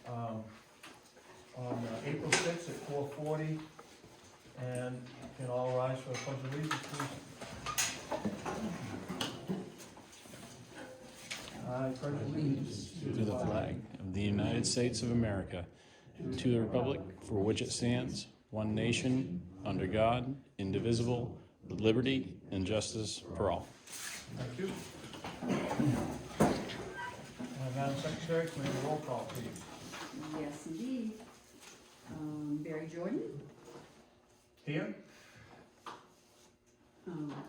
on April 6th at 4:40, and can all rise for a pledge of allegiance, please. I pledge allegiance To the flag of the United States of America, to the republic for which it stands, one nation, under God, indivisible, with liberty and justice for all. Thank you. Madam Secretary, can we have a roll call, please? Yes, indeed. Barry Jordan, Here?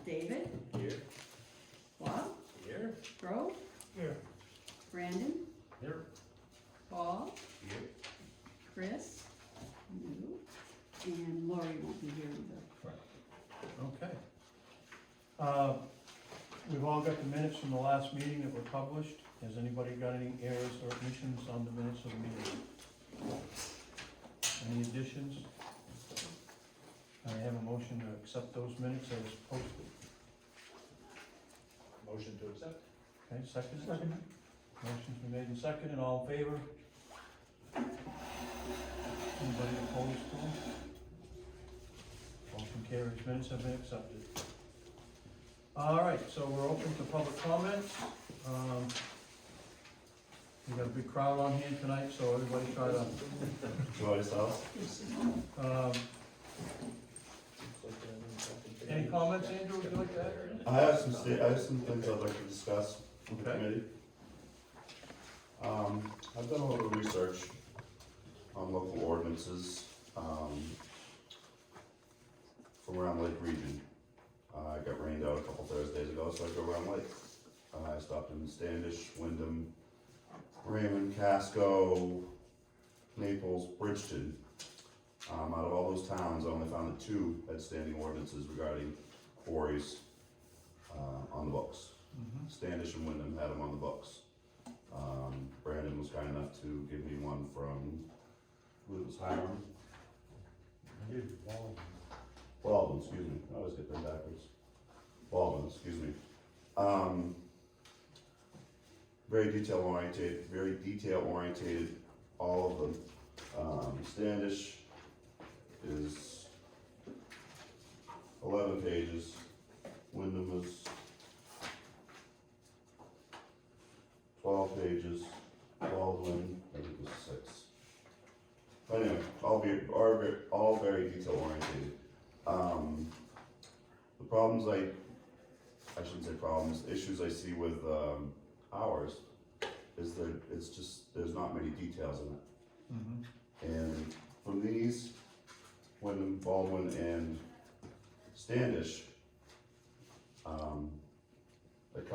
David, Here. Bob, Here. Grove, Here. Brandon, Here. Paul, Here. Chris, no, and Lori won't be here either. Okay. We've all got the minutes from the last meeting that were published. Has anybody got any errors or omissions on the minutes of the meeting? Any additions? I have a motion to accept those minutes as posted. Motion to accept. Okay, second? Motion's been made and seconded, all in favor? Anybody opposed to them? Motion carries, minutes have been accepted. All right, so we're open to public comments. We got a big crowd on hand tonight, so everybody try to, any comments, Andrew, would you like to add? I have some things I'd like to discuss with the Okay. committee. I've done a little research on local ordinances, from around Lake Region. I got rained out a couple Thursdays ago, so I go around Lake. I stopped in Standish, Wyndham, Raymond, Casco, Naples, Bridgeton. Out of all those towns, I only found that 2 had standing ordinances regarding quarries on the books. Mhm. Standish and Wyndham had them on the books. Brandon was kind enough to give me one from, I believe it was Hiram. Baldwin, excuse me, I always get them backwards. Baldwin, excuse me. Very detail orientated, all of them. Standish is 11 pages, Wyndham is 12 pages, Baldwin, I think it was 6. But anyway, all very detail oriented. The problems I shouldn't say problems, issues I see with ours is that it's just, there's not many details in it. Mhm. And from these, Wyndham, Baldwin, and Standish, they've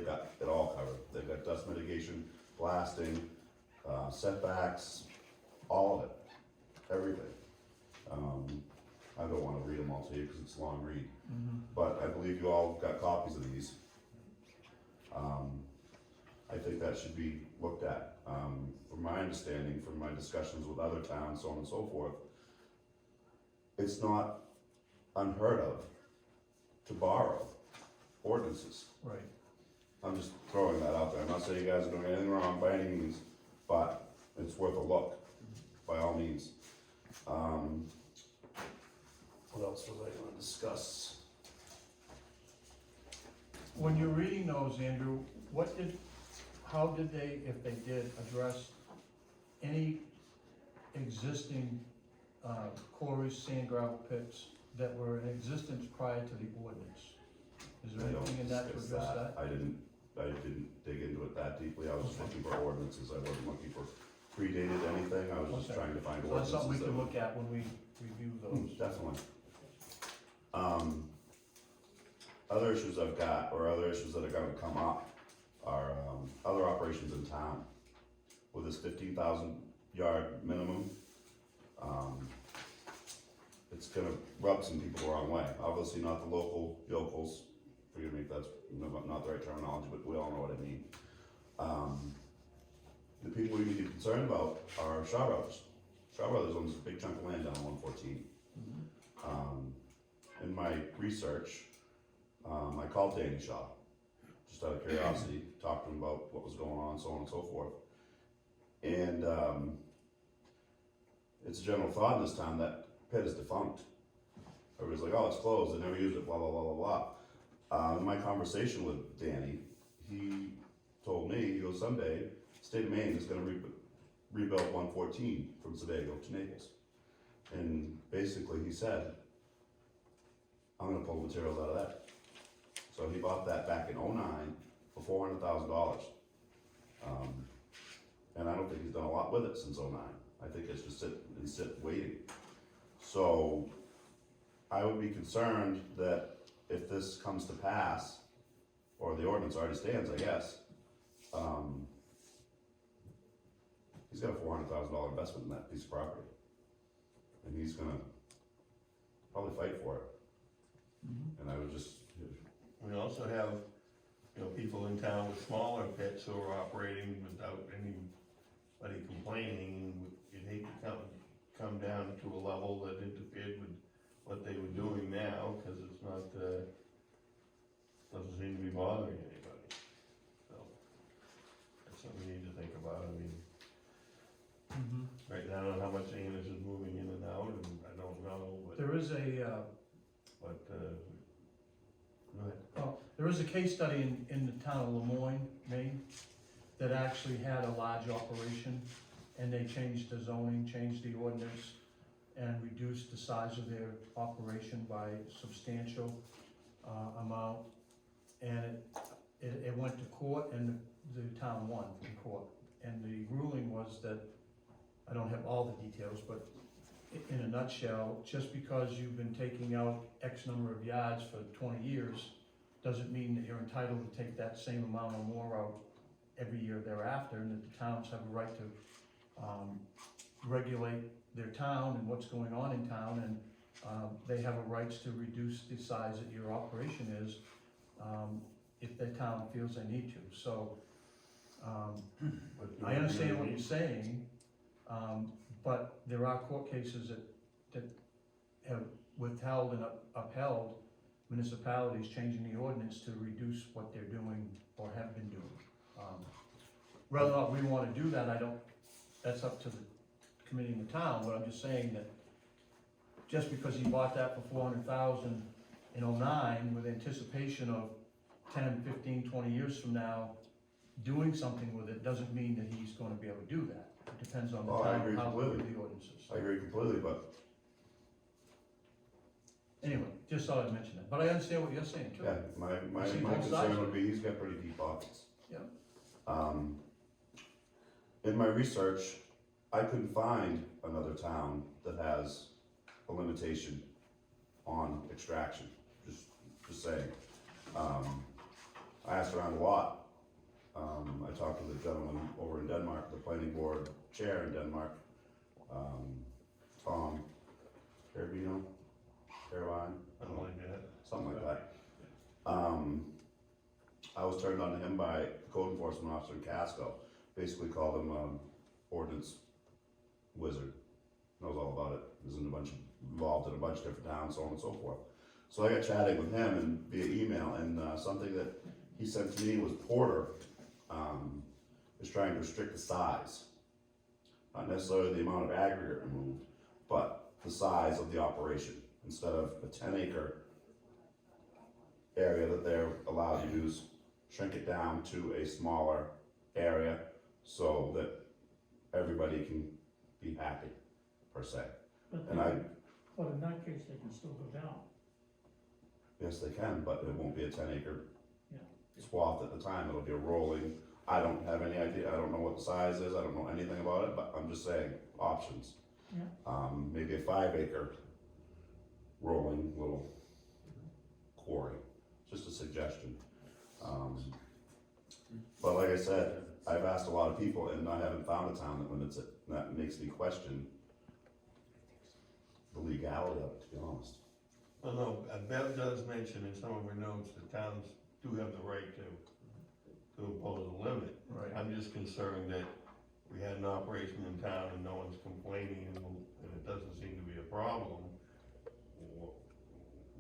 got it all covered. They've got dust mitigation, blasting, setbacks, all of it, everything. I don't wanna read them all to you because it's a long read, Mhm. but I believe you all got copies of these. I think that should be looked at. From my understanding, from my discussions with other towns, so on and so forth, it's not unheard of to borrow ordinances. Right. I'm just throwing that out there. I'm not saying you guys are doing anything wrong by any means, but it's worth a look, by all means. What else was I gonna discuss? When you're reading those, Andrew, how did they, if they did, address any existing quarries, sand gravel pits that were in existence prior to the ordinance? Is there I don't anything in that to discuss address that? I didn't dig into it that deeply. I was just looking for ordinances. I wasn't looking for predated anything. I was just Okay. trying to find So that's ordinances. something we that can would- look at when we review those. Definitely. Other issues I've got, or other issues that are gonna come up, are, other operations in town. With this 15,000 yard minimum, it's gonna rub some people the wrong way. Obviously not the local yokels, forgive me if that's not the right terminology, but we all know what I mean. The people we need to be concerned about are Shaw Brothers. Shaw Brothers owns a big chunk of land down on 114. In my research, I called Danny Shaw, just out of curiosity, talked to him about what was going on, so on and so forth. And, it's a general thought in this town that pit is defunct. Everybody's like, oh, it's closed, they never use it, blah, blah, blah, blah, blah. In my conversation with Danny, he told me, he goes, someday, state of Maine is gonna rebuild 114 from Sebago to Naples. And basically he said, I'm gonna pull materials out of that. So he bought that back in '09 for $400,000. And I don't think he's done a lot with it since '09. I think it's just sit waiting. So I would be concerned that if this comes to pass, or the ordinance already stands, I guess, he's got a $400,000 investment in that piece of property. And he's gonna probably fight for it. And I would just, We also have, people in town with smaller pits who are operating without anybody complaining. You'd hate to come down to a level that interfered with what they were doing now, cause it's not, doesn't seem to be bothering anybody. So, that's something we need to think about. I mean, right now, I don't know how much Annis is moving in and out, and I don't know, but, There is a, go ahead. there is a case study in the town of Lemoyne, Maine, that actually had a large operation, and they changed the zoning, changed the ordinance, and reduced the size of their operation by a substantial amount. And it went to court, and the town won in court. And the ruling was that, I don't have all the details, but in a nutshell, just because you've been taking out X number of yards for 20 years, doesn't mean that you're entitled to take that same amount or more out every year thereafter, and that the towns have a right to regulate their town and what's going on in town, and they have a rights to reduce the size that your operation is if the town feels they need to. So I understand what you're saying, but there are court cases that have withheld and upheld municipalities changing the ordinance to reduce what they're doing or have been doing. Whether or not we wanna do that, that's up to the committee in the town, but I'm just saying that just because he bought that for $400,000 in '09 with anticipation of 10, 15, 20 years from now, doing something with it, doesn't mean that he's gonna be able to do that. It depends on the Oh, I town, agree how good completely. the ordinance is. I agree completely, but Anyway, just thought I'd mention that, but I understand what you're saying too. yeah, my See both sides concern of would it. be, he's got pretty deep pockets. Yeah. In my research, I couldn't find another town that has a limitation on extraction, just saying. I asked around a lot. I talked to the gentleman over in Denmark, the planning board chair in Denmark, Tom Carabino, Caroline, Something like that. something like that. I was turned on to him by the code enforcement officer in Casco, basically called him ordinance wizard, knows all about it, is involved in a bunch of different towns, so on and so forth. So I got chatting with him and via email, and something that he sent to me was Porter is trying to restrict the size, not necessarily the amount of aggregate removed, but the size of the operation. Instead of a 10-acre area that they're allowed to use, shrink it down to a smaller area so that everybody can be happy, per se. But And but in that case, they can still go down. yes, they can, but it won't be a 10-acre Yeah. swath at the time, it'll be a rolling, I don't have any idea, I don't know what the size is, I don't know anything about it, but I'm just saying, options. Yeah. Maybe a 5-acre rolling little quarry, just a suggestion. But like I said, I've asked a lot of people and I haven't found a town that limits it, and that makes me question the legality of it, to be honest. Well, no, Bev does mention in some of her notes that towns do have the right to impose a limit. Right. I'm just concerned that we had an operation in town and no one's complaining and it doesn't seem to be a problem.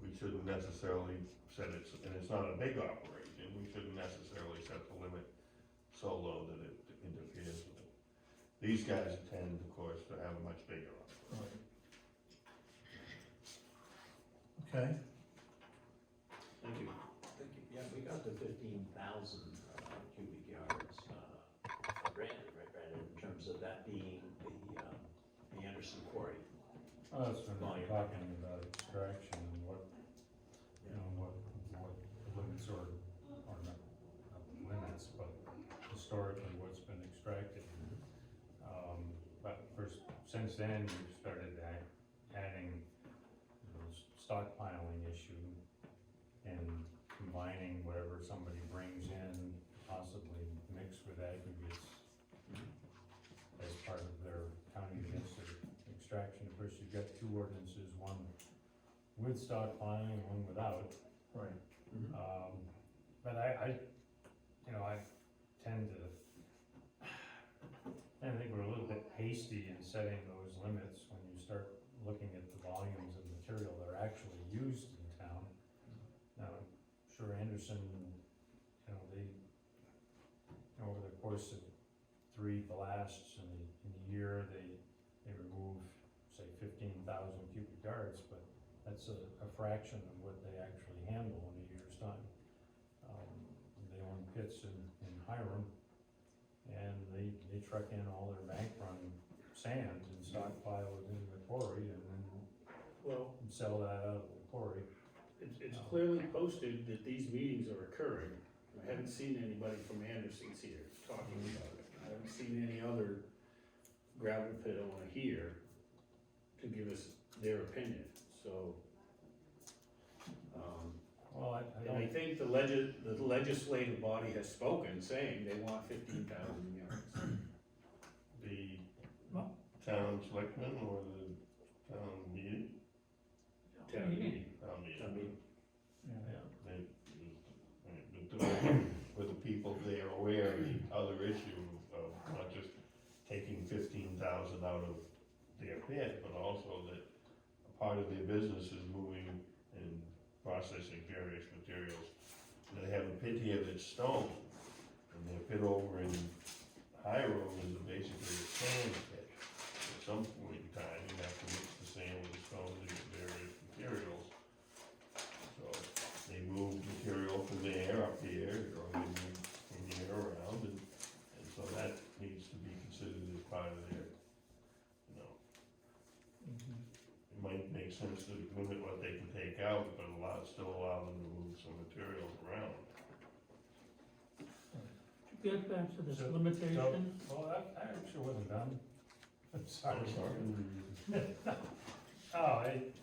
We shouldn't necessarily set it, and it's not a big operation, we shouldn't necessarily set the limit so low that it interferes with These guys tend, of course, to have a much bigger one. Okay, Thank you. Yeah, we got to 15,000 cubic yards, granted, right, Brandon, in terms of that being the Anderson quarry. That's when we're Volume. talking about extraction and what, you know, what the limits are not the limits, but historically what's been extracted. But first, since then, we've started adding those stockpiling issue and combining whatever somebody brings in, possibly mixed with aggregates as part of their counting against their extraction. Of course, you've got two ordinances, one with stockpiling and one without. right. But I tend to, I think we're a little bit hasty in setting those limits when you start looking at the volumes of material that are actually used in town. Now, I'm sure Anderson, they, over the course of 3 blasts in a year, they remove, say, 15,000 cubic yards, but that's a fraction of what they actually handle in a year's time. They own pits in Hiram, and they truck in all their bank run sand and stockpile it in the quarry and then Well, sell that out of the quarry. it's clearly posted that these meetings are occurring. I haven't seen anybody from Anderson's here talking about it. I haven't seen any other gravel pit owner here to give us their opinion, so. Well, I And I don't, think the legislative body has spoken, saying they want 15,000 yards. The town selectmen or the town meeting? Town meeting. Town meeting. Town meeting. With the people, they are aware of the other issue of not just taking 15,000 out of their pit, but also that a part of their business is moving and processing various materials. They have a pit here that's stone, and their pit over in Hiram is basically a sand pit. At some point in time, you have to mix the sand with the stone to get various materials. So they move material from there up here, or they move from here around, and so that needs to be considered as part of their, it might make sense to limit what they can take out, but still allow them to move some materials around. Get back to this So- limitation. well, that actually wasn't done. I'm sorry. I'm sorry.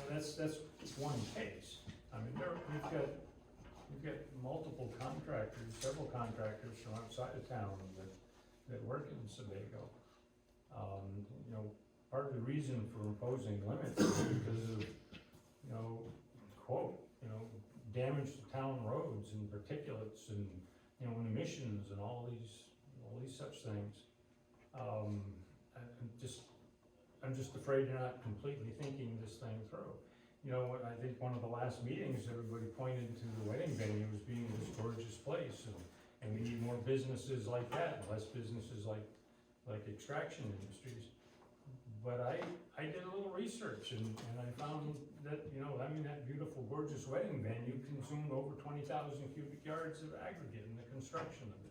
That's one case. I mean, we've got multiple contractors, several contractors from outside of town that work in Sebago. Part of the reason for imposing limits is because of, quote, damage to town roads and particulates and, emissions and all these such things. I'm just afraid you're not completely thinking this thing through. I think one of the last meetings, everybody pointed to the wedding venue as being this gorgeous place, and we need more businesses like that, and less businesses like extraction industries. But I did a little research, and I found that, that beautiful, gorgeous wedding venue consumed over 20,000 cubic yards of aggregate in the construction of it.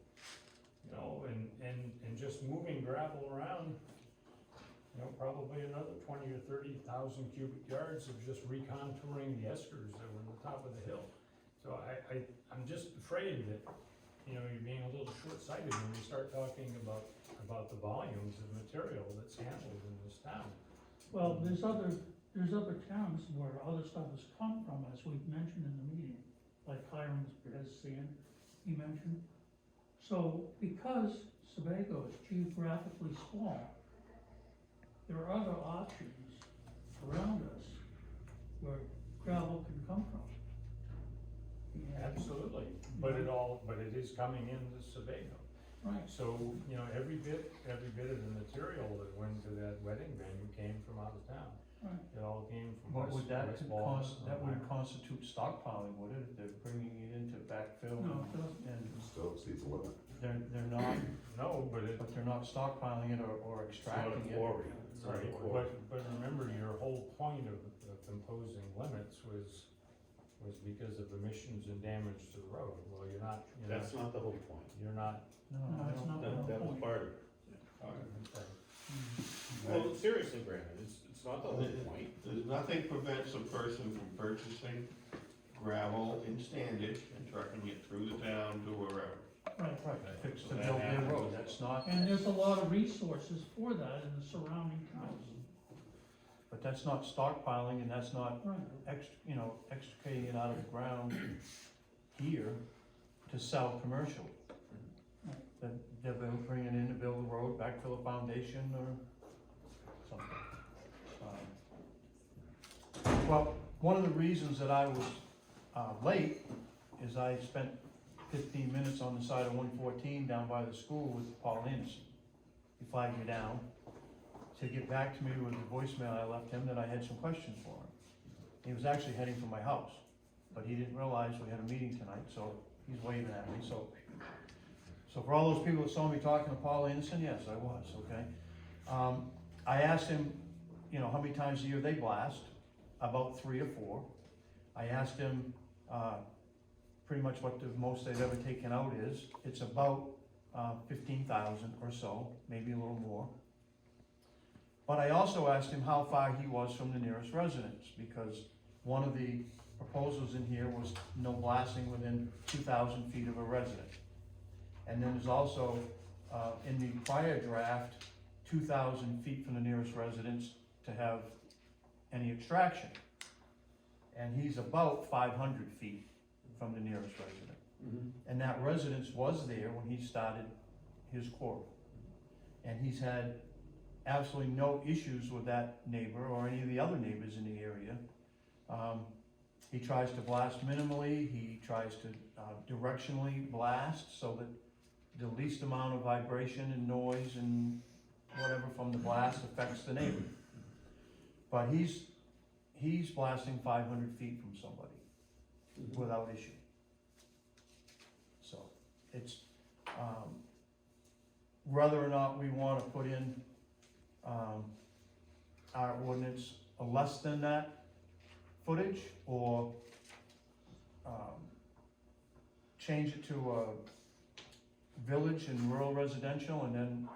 And just moving gravel around, probably another 20 or 30,000 cubic yards of just recontouring the eskers that were on the top of the hill. So I'm just afraid that, you're being a little short-sighted when you start talking about the volumes of material that's handled in this town. Well, there's other towns where other stuff has come from, as we've mentioned in the meeting, like Hiram's has sand, he mentioned. So, because Sebago is geographically small, there are other options around us where gravel can come from. Absolutely, but it is coming into Sebago. Right. So, every bit of the material that went to that wedding venue came from out of town. Right. It all came from What would that West Walnut. that would constitute stockpiling, would it, if they're bringing it into backfill? No, it doesn't. And It still exceeds the limit. they're not, No, but it, but they're not stockpiling it or It's not a extracting it. quarry. It's not a right, quarry. but remember, your whole point of imposing limits was because of emissions and damage to the road. Well, That's not the whole point. you're not, No, No, I it's don't. not. That was part of it. okay. Well, seriously, Brandon, it's not the whole point. Nothing prevents a person from purchasing gravel in Standish and trucking it through the town to wherever. Right, Right, fix to That build their happens. road, that's not, and there's a lot of resources for that in the surrounding towns. but that's not stockpiling and that's not Right. extricating it out of the ground here to sell commercial. Right. They'll bring it in to build a road, backfill a foundation or something. Well, one of the reasons that I was, late is I spent 15 minutes on the side of 114 down by the school with Paul Anderson. He flagged me down to get back to me with the voicemail I left him that I had some questions for him. He was actually heading for my house, but he didn't realize we had a meeting tonight, so he's waving at me, so for all those people that saw me talking to Paul Anderson, yes, I was, okay? I asked him, how many times a year they blast, about 3 or 4. I asked him, pretty much what the most they've ever taken out is. It's about 15,000 or so, maybe a little more. But I also asked him how far he was from the nearest residence, because one of the proposals in here was no blasting within 2,000 feet of a resident. And then there's also, in the prior draft, 2,000 feet from the nearest residence to have any extraction. And he's about 500 feet from the nearest resident. And that residence was there when he started his quarry. And he's had absolutely no issues with that neighbor or any of the other neighbors in the area. He tries to blast minimally, he tries to directionally blast so that the least amount of vibration and noise and whatever from the blast affects the neighbor. But he's blasting 500 feet from somebody without issue. So it's, whether or not we wanna put in, our ordinance a less than that footage, or, change it to a village and rural residential and then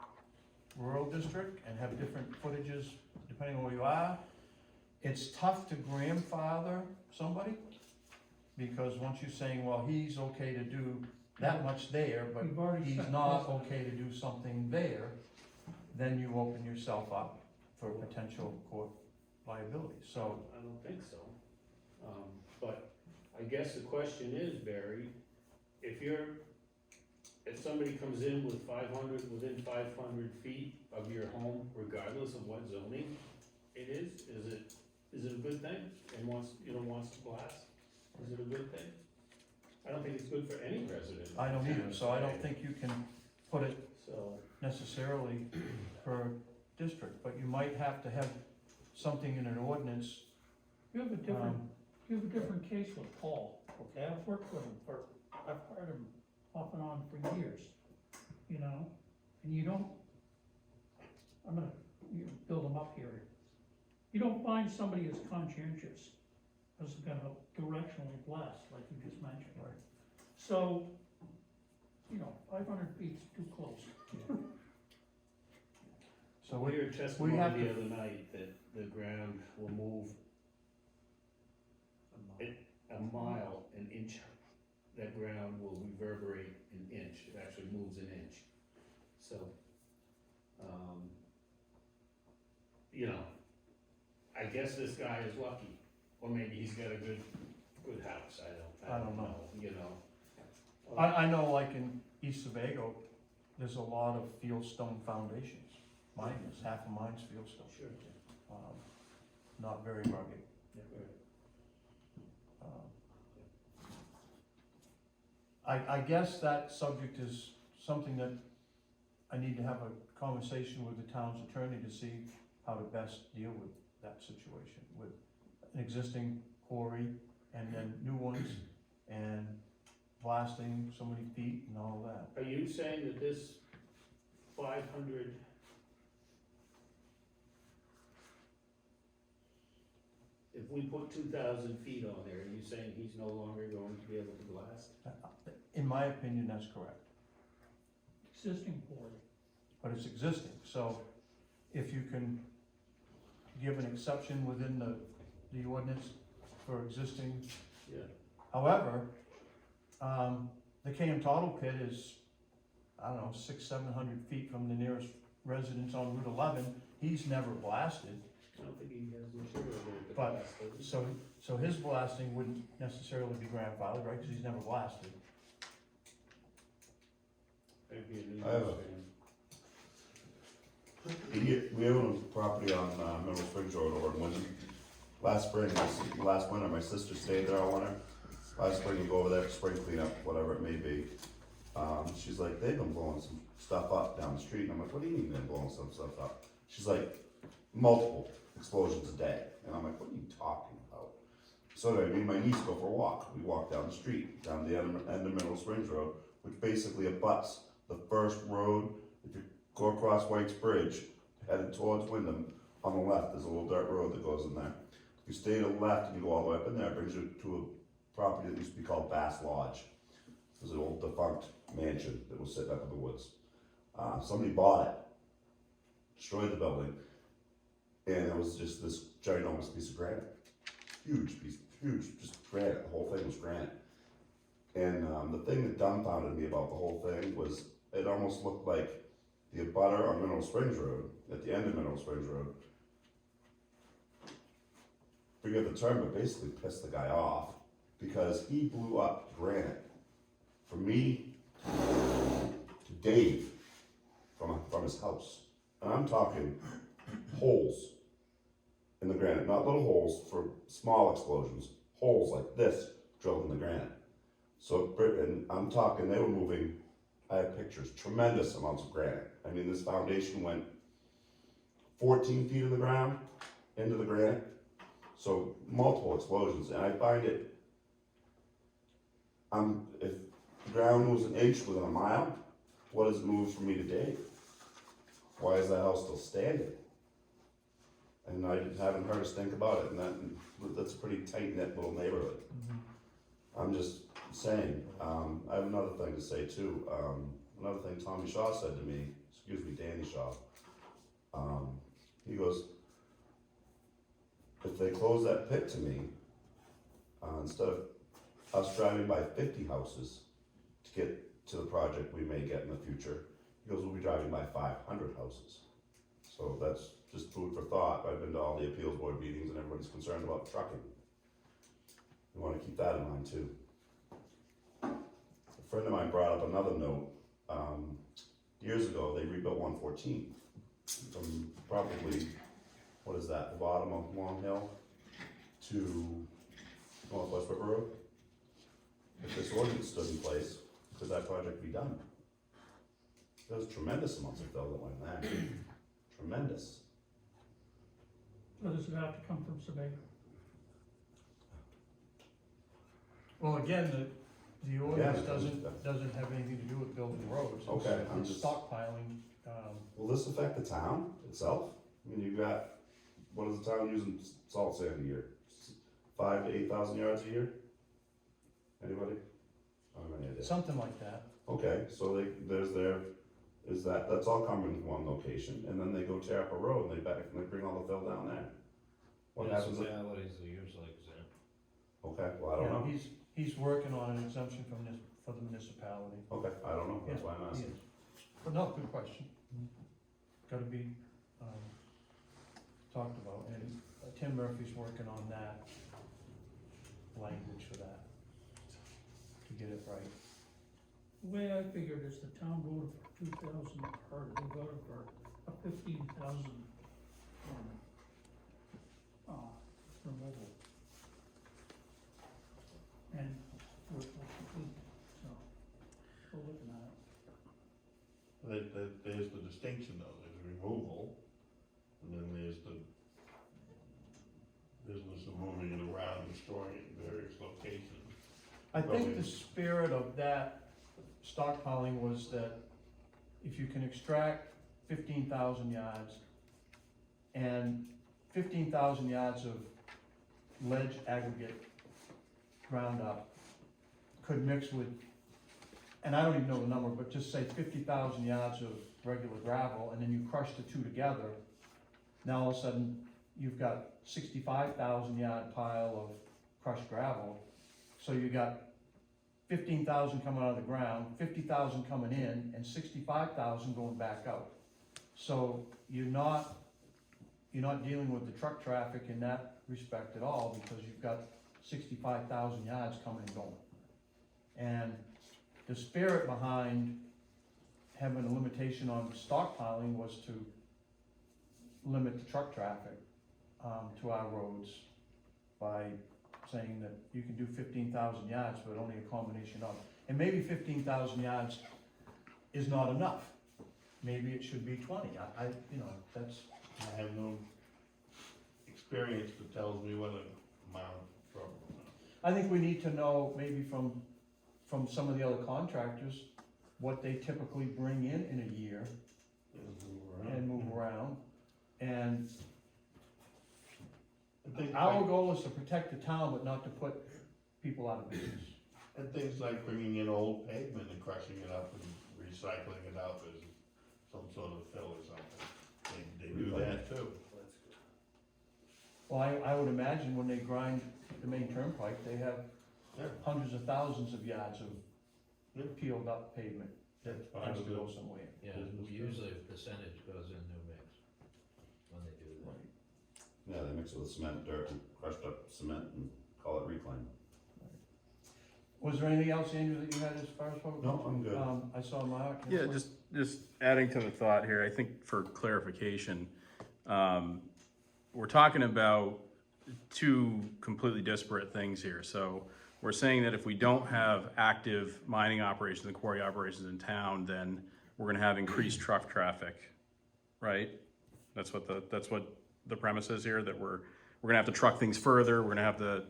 rural district and have different footages depending on where you are. It's tough to grandfather somebody, because once you're saying, well, he's okay to do that much there, but You've already he's set not precedent. okay to do something there, then you open yourself up for potential court liability, so. I don't think so. But I guess the question is, Barry, if somebody comes in with within 500 feet of your home, regardless of what zoning it is it a good thing? And wants to blast? Is it a good thing? I don't think it's good for any resident. I don't either, so I don't think you can put it So, necessarily per district, but you might have to have something in an ordinance. You have a different case with Paul, okay? I've worked with him I've hired him off and on for years, and you don't, I'm gonna build him up here. You don't find somebody as conscientious as gonna directionally blast, like you just mentioned. Right. So, 500 feet's too close. So we heard we testimony have the to- other night that the ground will move a mile, an inch. That ground will reverberate an inch, it actually moves an inch. So, I guess this guy is lucky, or maybe he's got a good house, I don't know, I know like in East Sebago, there's a lot of fieldstone foundations. Mine is, half of mine's fieldstone, Sure. not very rugged. I guess that subject is something that I need to have a conversation with the town's attorney to see how to best deal with that situation with an existing quarry and then new ones and blasting so many feet and all that. Are you saying that this 500, if we put 2,000 feet on there, are you saying he's no longer going to be able to blast? In my opinion, that's correct, Existing quarry. but it's existing, so if you can give an exception within the ordinance for existing. Yeah. However, the KM Tuttle pit is, I don't know, 600-700 feet from the nearest residence on Route 11. He's never blasted, I don't think he has material there to But- blast, does he? so his blasting wouldn't necessarily be grandfathered, right, because he's never blasted. Maybe a new I have a- understanding. We own a property on Middle Springs Road over in Wyndham. Last winter, my sister stayed there all winter. Last spring, we go over there for spring cleanup, whatever it may be. She's like, they've been blowing some stuff up down the street, and I'm like, what do you mean they're blowing some stuff up? She's like, multiple explosions a day, and I'm like, what are you talking about? So anyway, me and my niece go for a walk. We walk down the street, down the end of Middle Springs Road, which basically abuts the first road. If you go across White's Bridge, headed towards Wyndham, on the left, there's a little dirt road that goes in there. If you stay to the left and you go all the way up in there, it brings you to a property that used to be called Bass Lodge. It was an old defunct mansion that was sitting up in the woods. Somebody bought it, destroyed the building, and it was just this ginormous piece of granite. Huge piece, just granite, the whole thing was granite. And the thing that dumbfounded me about the whole thing was it almost looked like the abutter on Mineral Springs Road, at the end of Mineral Springs Road, forget the term, but basically pissed the guy off because he blew up granite from me to Dave from his house. And I'm talking holes in the granite, not little holes for small explosions, holes like this drilled in the granite. So, and I'm talking, they were moving, I have pictures, tremendous amounts of granite. I mean, this foundation went 14 feet in the ground into the granite. So multiple explosions, and I find it, if the ground moves an inch within a mile, what does it move from me to Dave? Why is that house still standing? And I haven't heard us think about it, and that's a pretty tight-knit little neighborhood. I'm just saying, I have another thing to say too. Another thing Tommy Shaw said to me, Danny Shaw. He goes, if they close that pit to me, instead of us driving by 50 houses to get to the project we may get in the future, he goes, we'll be driving by 500 houses. So that's just food for thought. I've been to all the appeals board meetings and everybody's concerned about trucking. We want to keep that in mind too. A friend of mine brought up another note. Years ago, they rebuilt 114 from probably, what is that, the bottom of Long Hill to Northwest River Road. If this ordinance stood in place, could that project be done? There's tremendous amounts of fill that went in there. Tremendous. So does it have to come from Sebago? Well, again, the ordinance Yeah, doesn't have anything to do with building roads. Okay, I'm It's just- stockpiling, Will this affect the town itself? I mean, you've got, what is the town using salt sand a year? 5,000 to 8,000 yards a year? Anybody? I don't have any idea. something like that. Okay, so that's all coming from one location, and then they go tear up a road and they bring all the fill down there. What happens if, Municipalities are usually exempt. okay, well, I don't Yeah, know. He's working on an exemption for the municipality. Okay, I don't know, that's Yeah, why I'm he asking. is. But no, good question. Gotta be, talked about, and Tim Murphy's working on that language for that, to get it right. The way I figured is the town voted for 2,000, or they voted for a 15,000, removal. And we're complete, so, we're looking at it. There's the distinction though, there's removal, and then there's the business of moving it around and storing it in various locations. I think Probably. the spirit of that stockpiling was that if you can extract 15,000 yards and 15,000 yards of ledge aggregate ground up could mix with, and I don't even know the number, but just say 50,000 yards of regular gravel, and then you crush the two together, now all of a sudden, you've got 65,000 yard pile of crushed gravel. So you got 15,000 coming out of the ground, 50,000 coming in, and 65,000 going back out. So you're not dealing with the truck traffic in that respect at all, because you've got 65,000 yards coming and going. And the spirit behind having a limitation on stockpiling was to limit the truck traffic to our roads by saying that you can do 15,000 yards, but only a combination of, and maybe 15,000 yards is not enough. Maybe it should be 20. I that's. I have no experience that tells me what amount of trouble. I think we need to know maybe from some of the other contractors what they typically bring in a year and move around. And our goal is to protect the town, but not to put people out of business. And things like bringing in old pavement and crushing it up and recycling it out as some sort of fill or something. They do that too. Well, I would imagine when they grind the main turnpike, they have Yeah. hundreds of thousands of yards of Yeah. peeled up pavement That's that part has of to go it. somewhere. Yeah, Business usually a percentage goes in new mix when they do that. Yeah, they mix it with cement, dirt, and crushed up cement and call it reclaim. Was there anything else, Andrew, that you had as far as public? No, I'm good. I saw Mark. Yeah, just adding to the thought here, I think for clarification, we're talking about two completely disparate things here. So we're saying that if we don't have active mining operations and quarry operations in town, then we're gonna have increased truck traffic, right? That's what the premise is here, that we're gonna have to truck things further, we're gonna have to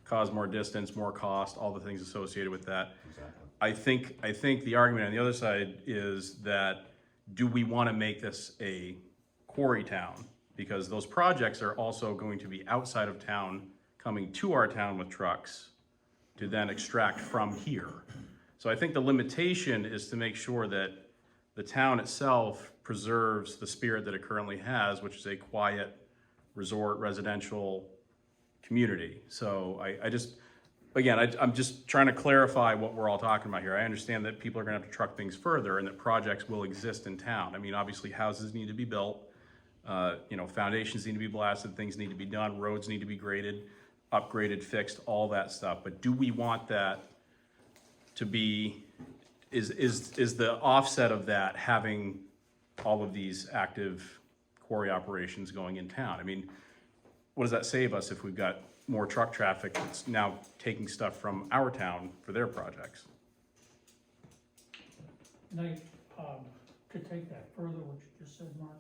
cause more distance, more cost, all the things associated with that. Exactly. I think the argument on the other side is that, do we wanna make this a quarry town? Because those projects are also going to be outside of town, coming to our town with trucks to then extract from here. So I think the limitation is to make sure that the town itself preserves the spirit that it currently has, which is a quiet resort residential community. So I'm just trying to clarify what we're all talking about here. I understand that people are gonna have to truck things further and that projects will exist in town. I mean, obviously houses need to be built, foundations need to be blasted, things need to be done, roads need to be graded, upgraded, fixed, all that stuff. But do we want that to be, is the offset of that having all of these active quarry operations going in town? I mean, what does that save us if we've got more truck traffic that's now taking stuff from our town for their projects? And to take that further, what you just said, Mark,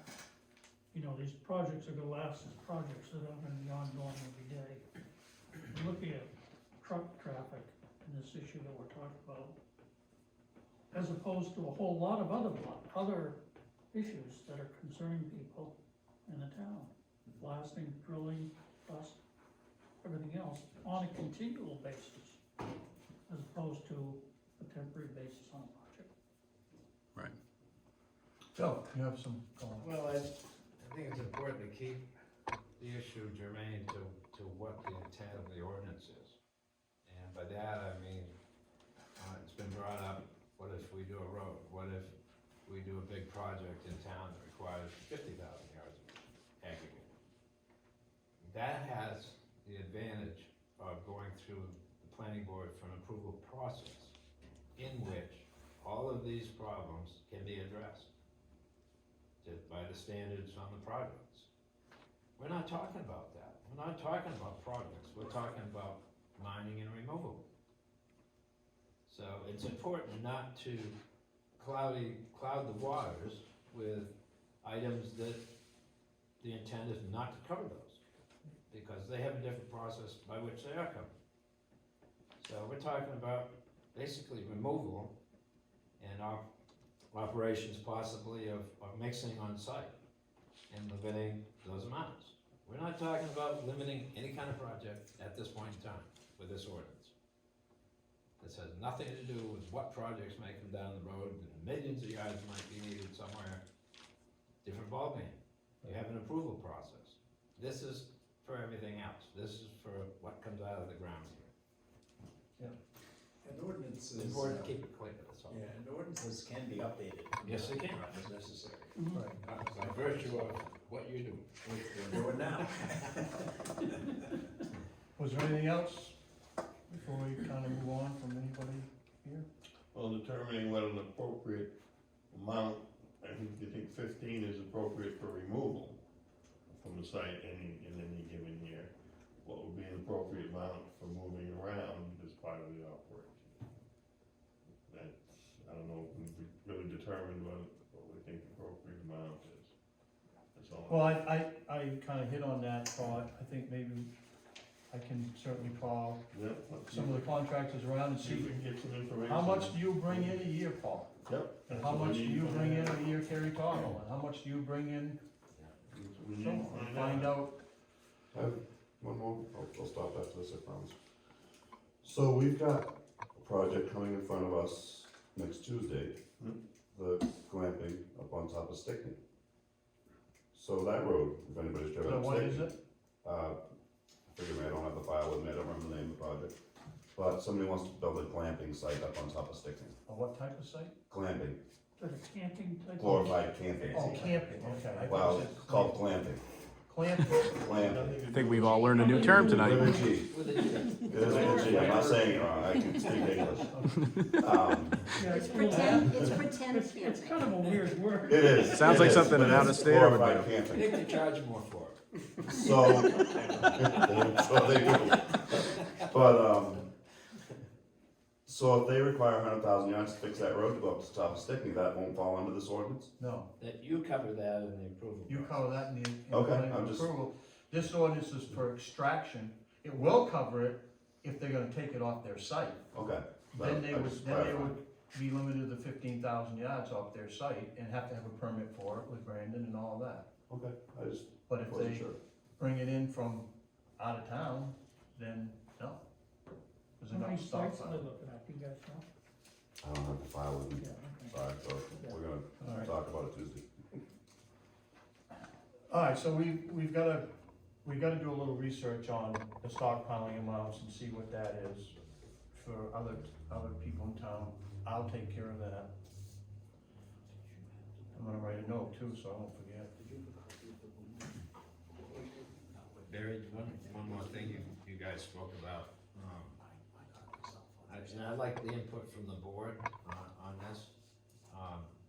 these projects are gonna last as projects that are gonna be ongoing every day. Looking at truck traffic and this issue that we're talking about, as opposed to a whole lot of other issues that are concerning people in the town. Blasting, drilling, dust, everything else, on a continual basis, as opposed to a temporary basis on a project. Right. Joe, you have some comments? Well, I think it's important to keep the issue germane to what the intent of the ordinance is. And by that, I mean, it's been brought up, what if we do a road? What if we do a big project in town that requires 50,000 yards of aggregate? That has the advantage of going through the planning board for an approval process in which all of these problems can be addressed by the standards on the projects. We're not talking about that. We're not talking about projects. We're talking about mining and removal. So it's important not to cloud the waters with items that the intent is not to cover those. because they have a different process by which they are covered. So we're talking about basically removal and operations possibly of mixing on site and limiting those amounts. We're not talking about limiting any kind of project at this point in time with this ordinance. This has nothing to do with what projects may come down the road, and millions of yards might be needed somewhere. Different ballgame. You have an approval process. This is for everything else. This is for what comes out of the ground here. And ordinances. It's important to keep it clear, that's all. Yeah, and ordinances can be updated. Yes, they can. As necessary. By virtue of what you do. Which we're doing now. Was there anything else before we kind of move on from anybody here? Well, determining what an appropriate amount, I think 15 is appropriate for removal from the site in any given year. What would be an appropriate amount for moving around as part of the operation? That's, I don't know, if we've really determined what we think the appropriate amount is. That's all. Well, I kind of hit on that thought. I think maybe I can certainly call Yep. some of the contractors around and See if see, we can get some information. how much do you bring in a year, Paul? Yep. And how much do you bring in a year, Terry Tottle? And how much do you bring in, We need so, to and find out? I have one more, I'll stop after this, I promise. So we've got a project coming in front of us next Tuesday, the glamping up on top of Stickney. So that road, if anybody's driven So up what Stickney. is it? Forgive me, I don't have the file with me, I don't remember the name of the project. But somebody wants to build a glamping site up on top of Stickney. Or what type of site? Glamping, Is that a camping type? glorified camping. Oh, camping, okay. I thought Well, you said it's called glamping, Clamping. glamping. I think we've all learned a new term tonight. With a G. With a G. It is with a G, I'm not saying it wrong, I can speak English. Yeah, It's well, pretend, it's pretend It's camping. kind of a weird word. It is. Sounds it like is, something but an it's out-of-stater would glorified do. I camping. think they charge more for it. So, so they do. But, so if they require 100,000 yards to fix that road to go up to the top of Stickney, that won't fall under this ordinance? No, That you cover that in the approval. you process. cover that in the Okay, planning I'm just- approval. This ordinance is for extraction. It will cover it if they're gonna take it off their site. Okay. Then they I would, just then they clarified. would be limited to 15,000 yards off their site and have to have a permit for it with Brandon and all that. Okay, I just But if wasn't they sure. bring it in from out of town, then no. There's How many enough stuff sites are on they it. looking at, do you guys know? I don't have the file with me, Yeah, okay. sorry, so we're gonna All right. talk about it Tuesday. All right, so we've gotta do a little research on the stockpiling amounts and see what that is for other people in town. I'll take care of that. I'm gonna write a note too, so I won't forget. Barry, one more thing you guys spoke about. And I'd like the input from the board on this.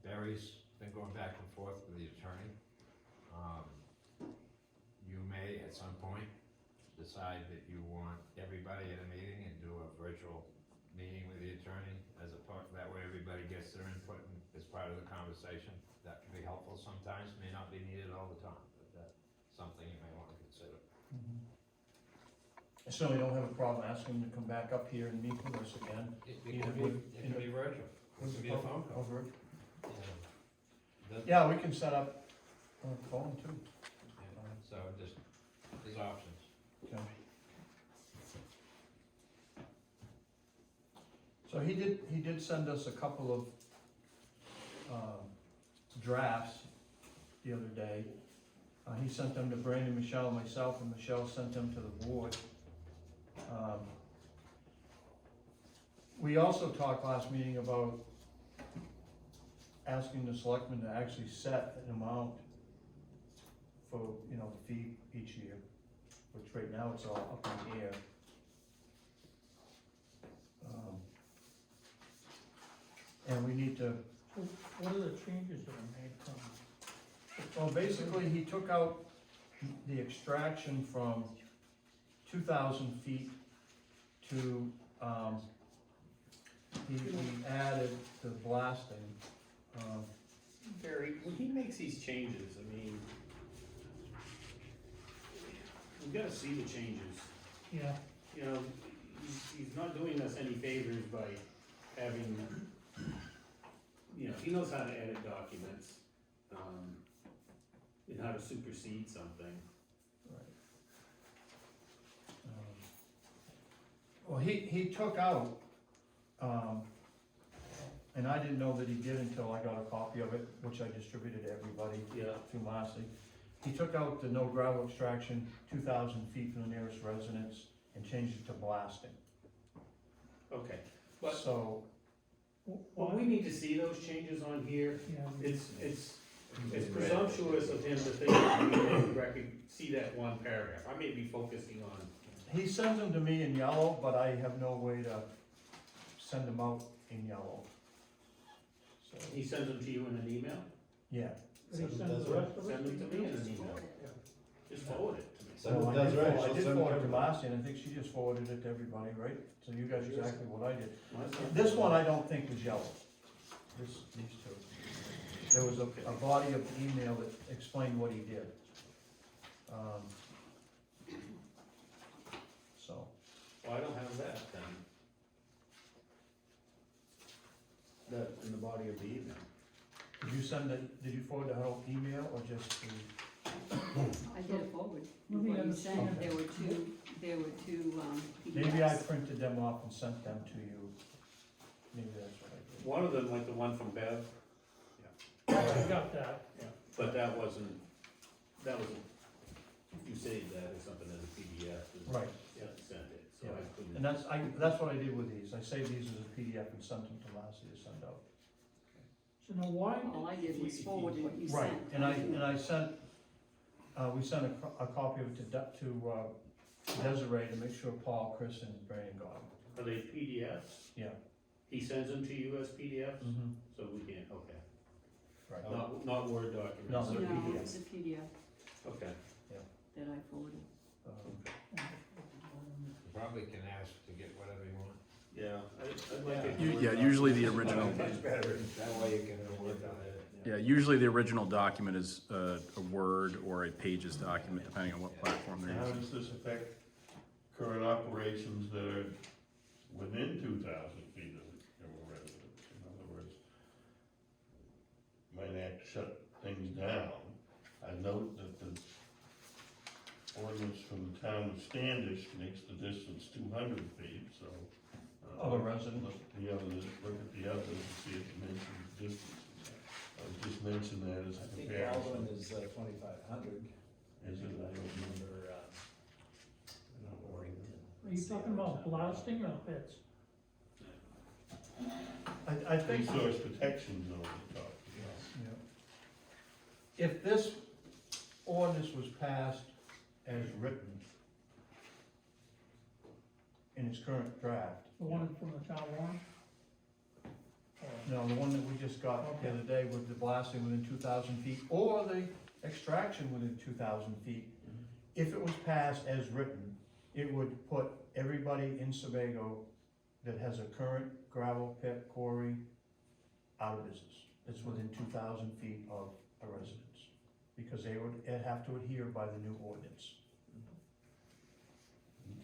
Barry's been going back and forth with the attorney. You may at some point decide that you want everybody at a meeting and do a virtual meeting with the attorney as a part, that way everybody gets their input and as part of the conversation. That can be helpful sometimes, may not be needed all the time, but that's something you may wanna consider. I certainly don't have a problem asking them to come back up here and meet with us again. It Either can with- be virtual, it can be a phone call. Over. Yeah. Yeah, we can set up a phone too. So just, there's options. Okay. So he did send us a couple of, drafts the other day. He sent them to Brandon, Michelle, and myself, and Michelle sent them to the board. We also talked last meeting about asking the selectmen to actually set an amount for, the fee each year, which right now it's all up in the air. And we need to, So what are the changes that are made from? well, basically, he took out the extraction from 2,000 feet to, he added the blasting. Barry, when he makes these changes, I mean, we gotta see the changes. Yeah, You know, he's not doing us any favors by having, you know, he knows how to edit documents, and how to supersede something. Well, he took out, and I didn't know that he did until I got a copy of it, which I distributed to everybody Yeah. through Marcy. He took out the no gravel extraction, 2,000 feet from the nearest residence, and changed it to blasting. Okay, but, So, well, we need to see those changes on here. yeah. It's presumptuous of him to think that we can see that one paragraph. I may be focusing on, he sends them to me in yellow, but I have no way to send them out in yellow. So, he sends them to you in an email? yeah. But he sends the rest of it. Send them to me in an email. Just forward it to me. Send Well, it I does did right, forward- I she'll did send it forward it to to everybody. Marcy, and I think she just forwarded it to everybody, right? So you guys exactly what I did. Mine's not- This one I don't think was yellow. These two. There was a body of the email that explained what he did. So, Well, I don't have that then. That in the body of the email. did you forward the whole email or just the? I did it forward. Let me What you understand. said, there were two, Maybe I PDFs. printed them off and sent them to you. Maybe that's what I did. One of them, like the one from Bev, I got that. but that wasn't, you saved that or something as a PDF. and Right. Sent it, so Yeah. I couldn't. And that's what I did with these. I saved these as a PDF and sent them to Marcy to send out. So now why, All I did was forward what you Right, sent. and I sent, we sent a copy of it to Desiree to make sure Paul, Chris, and Brandon got them. Are they PDFs? Yeah. He sends them to you as PDFs, Mm-hmm. so we can't, okay. Right. Not Word documents? No, or they're No, PDFs. it's a PDF Okay. that I forwarded. You probably can ask to get whatever you want. Yeah, I'd like it. Yeah, usually the original, Much better, that way you can work on it. yeah, usually the original document is a Word or a Pages document, depending on what platform they're How using. does this affect current operations that are within 2,000 feet of a residence? In other words, might have to shut things down. I note that the ordinance from the town of Standish makes the distance 200 feet, so. Of a residence? Look at the others, and see if it mentions distance. I would just mention that as a I think comparison. Baldwin is 2,500. Is it? I don't remember, Warrington. are you talking about blasting or pits? I think, Resource protection zone, we're talking. yeah. If this ordinance was passed as written in its current draft, The one from the town warrant? no, the one that we just got the other day with the blasting within 2,000 feet, or the extraction within 2,000 feet, if it was passed as written, it would put everybody in Sebago that has a current gravel pit quarry out of business. It's within 2,000 feet of a residence, because they would have to adhere by the new ordinance.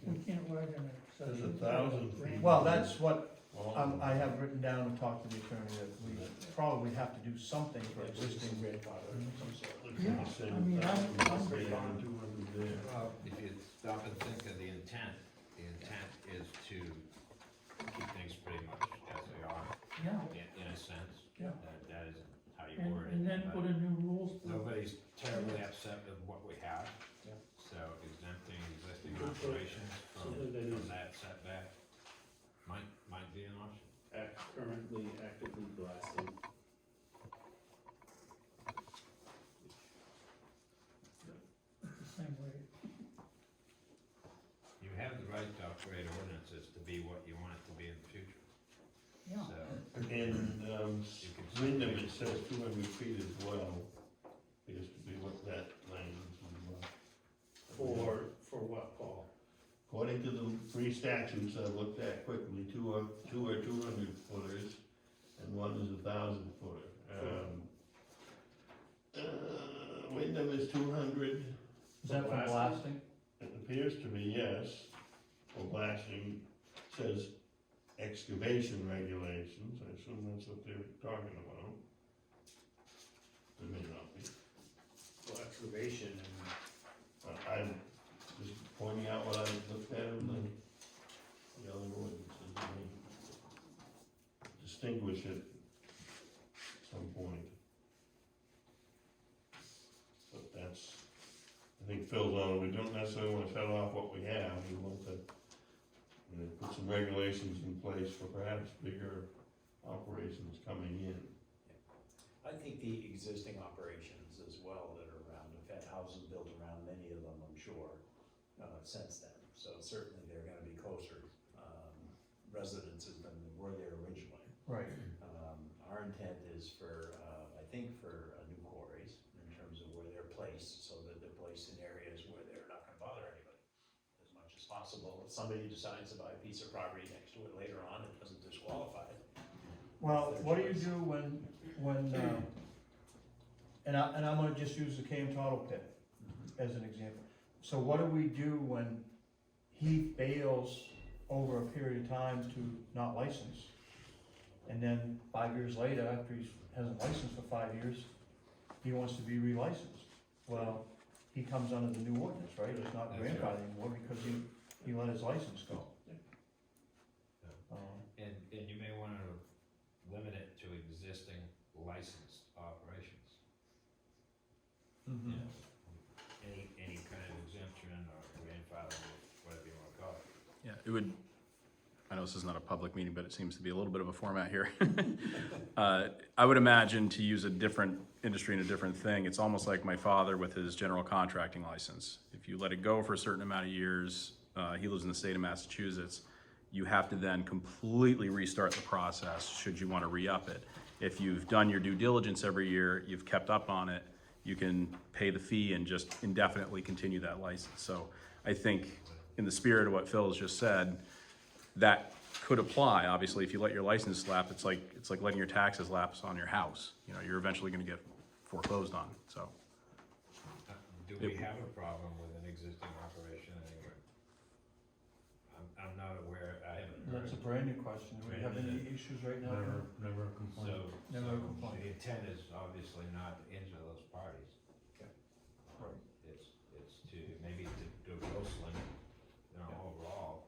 We can't write an There's exception. 1,000 feet. Well, that's what Well, I have written down and talked to the attorney, that we probably have to do something for existing. looks like Yeah, the same I mean, I'm- 1,000, 200 there. Well, if you stop and think of the intent is to keep things pretty much as they are, Yeah, in a sense. Yeah. That isn't how you and, word it. and then but put in new rules. for- Nobody's terribly upset with what we have. Yeah. So exempting existing Good for operations something that from is- that setback might be an option. Currently actively blasting. The same way. You have the right to upgrade ordinances to be what you want it to be in the future. Yeah. So And, you can. Wyndham, it says 200 feet as well, appears to be what that language is. For what, Paul? According to the three statutes I looked at quickly, two are 200 footers, and one is 1,000 footer. Wyndham is 200, Is that for blasting? appears to be yes, for blasting, says excavation regulations, I assume that's what they're talking about. It may not be. Well, excavation and I'm just pointing out what I looked at in the other ordinances, I mean, distinguish it at some point. But that's, I think Phil's on, we don't necessarily wanna shut off what we have, we want to, you know, put some regulations in place for perhaps bigger operations coming in. I think the existing operations as well that are around, have had houses built around many of them, I'm sure, since then. So certainly they're gonna be closer, residences than they were there originally. Right. Our intent is for, I think for new quarries, in terms of where they're placed, so that they're placed in areas where they're not gonna bother anybody as much as possible. If somebody decides to buy a piece of property next to it later on, it doesn't disqualify it. Well, what do you do when, and I'm gonna just use the Camtado pit as an example. So what do we do when he fails over a period of time to not license? And then 5 years later, after he hasn't licensed for 5 years, he wants to be relicensed. Well, he comes under the new ordinance, right? It's not That's right. grandfathered anymore because he let his license go. And you may wanna limit it to existing licensed operations. Mhm. You know, any kind of exemption or grandfather, whatever you wanna call it. Yeah, it would, I know this is not a public meeting, but it seems to be a little bit of a format here. I would imagine, to use a different industry and a different thing, it's almost like my father with his general contracting license. If you let it go for a certain amount of years, he lives in the state of Massachusetts, you have to then completely restart the process should you want to re-up it. If you've done your due diligence every year, you've kept up on it, you can pay the fee and just indefinitely continue that license. So I think, in the spirit of what Phil has just said, that could apply. Obviously, if you let your license lapse, it's like letting your taxes lapse on your house. You know, you're eventually going to get foreclosed on. So Do we have a problem with an existing operation anywhere? I'm not aware, I haven't heard. That's a brand new question. Do we have any issues right now? Never a complaint. So, Never so a complaint. the intent is obviously not to injure those parties. Right. It's to, maybe to do a gross limit, you know, overall,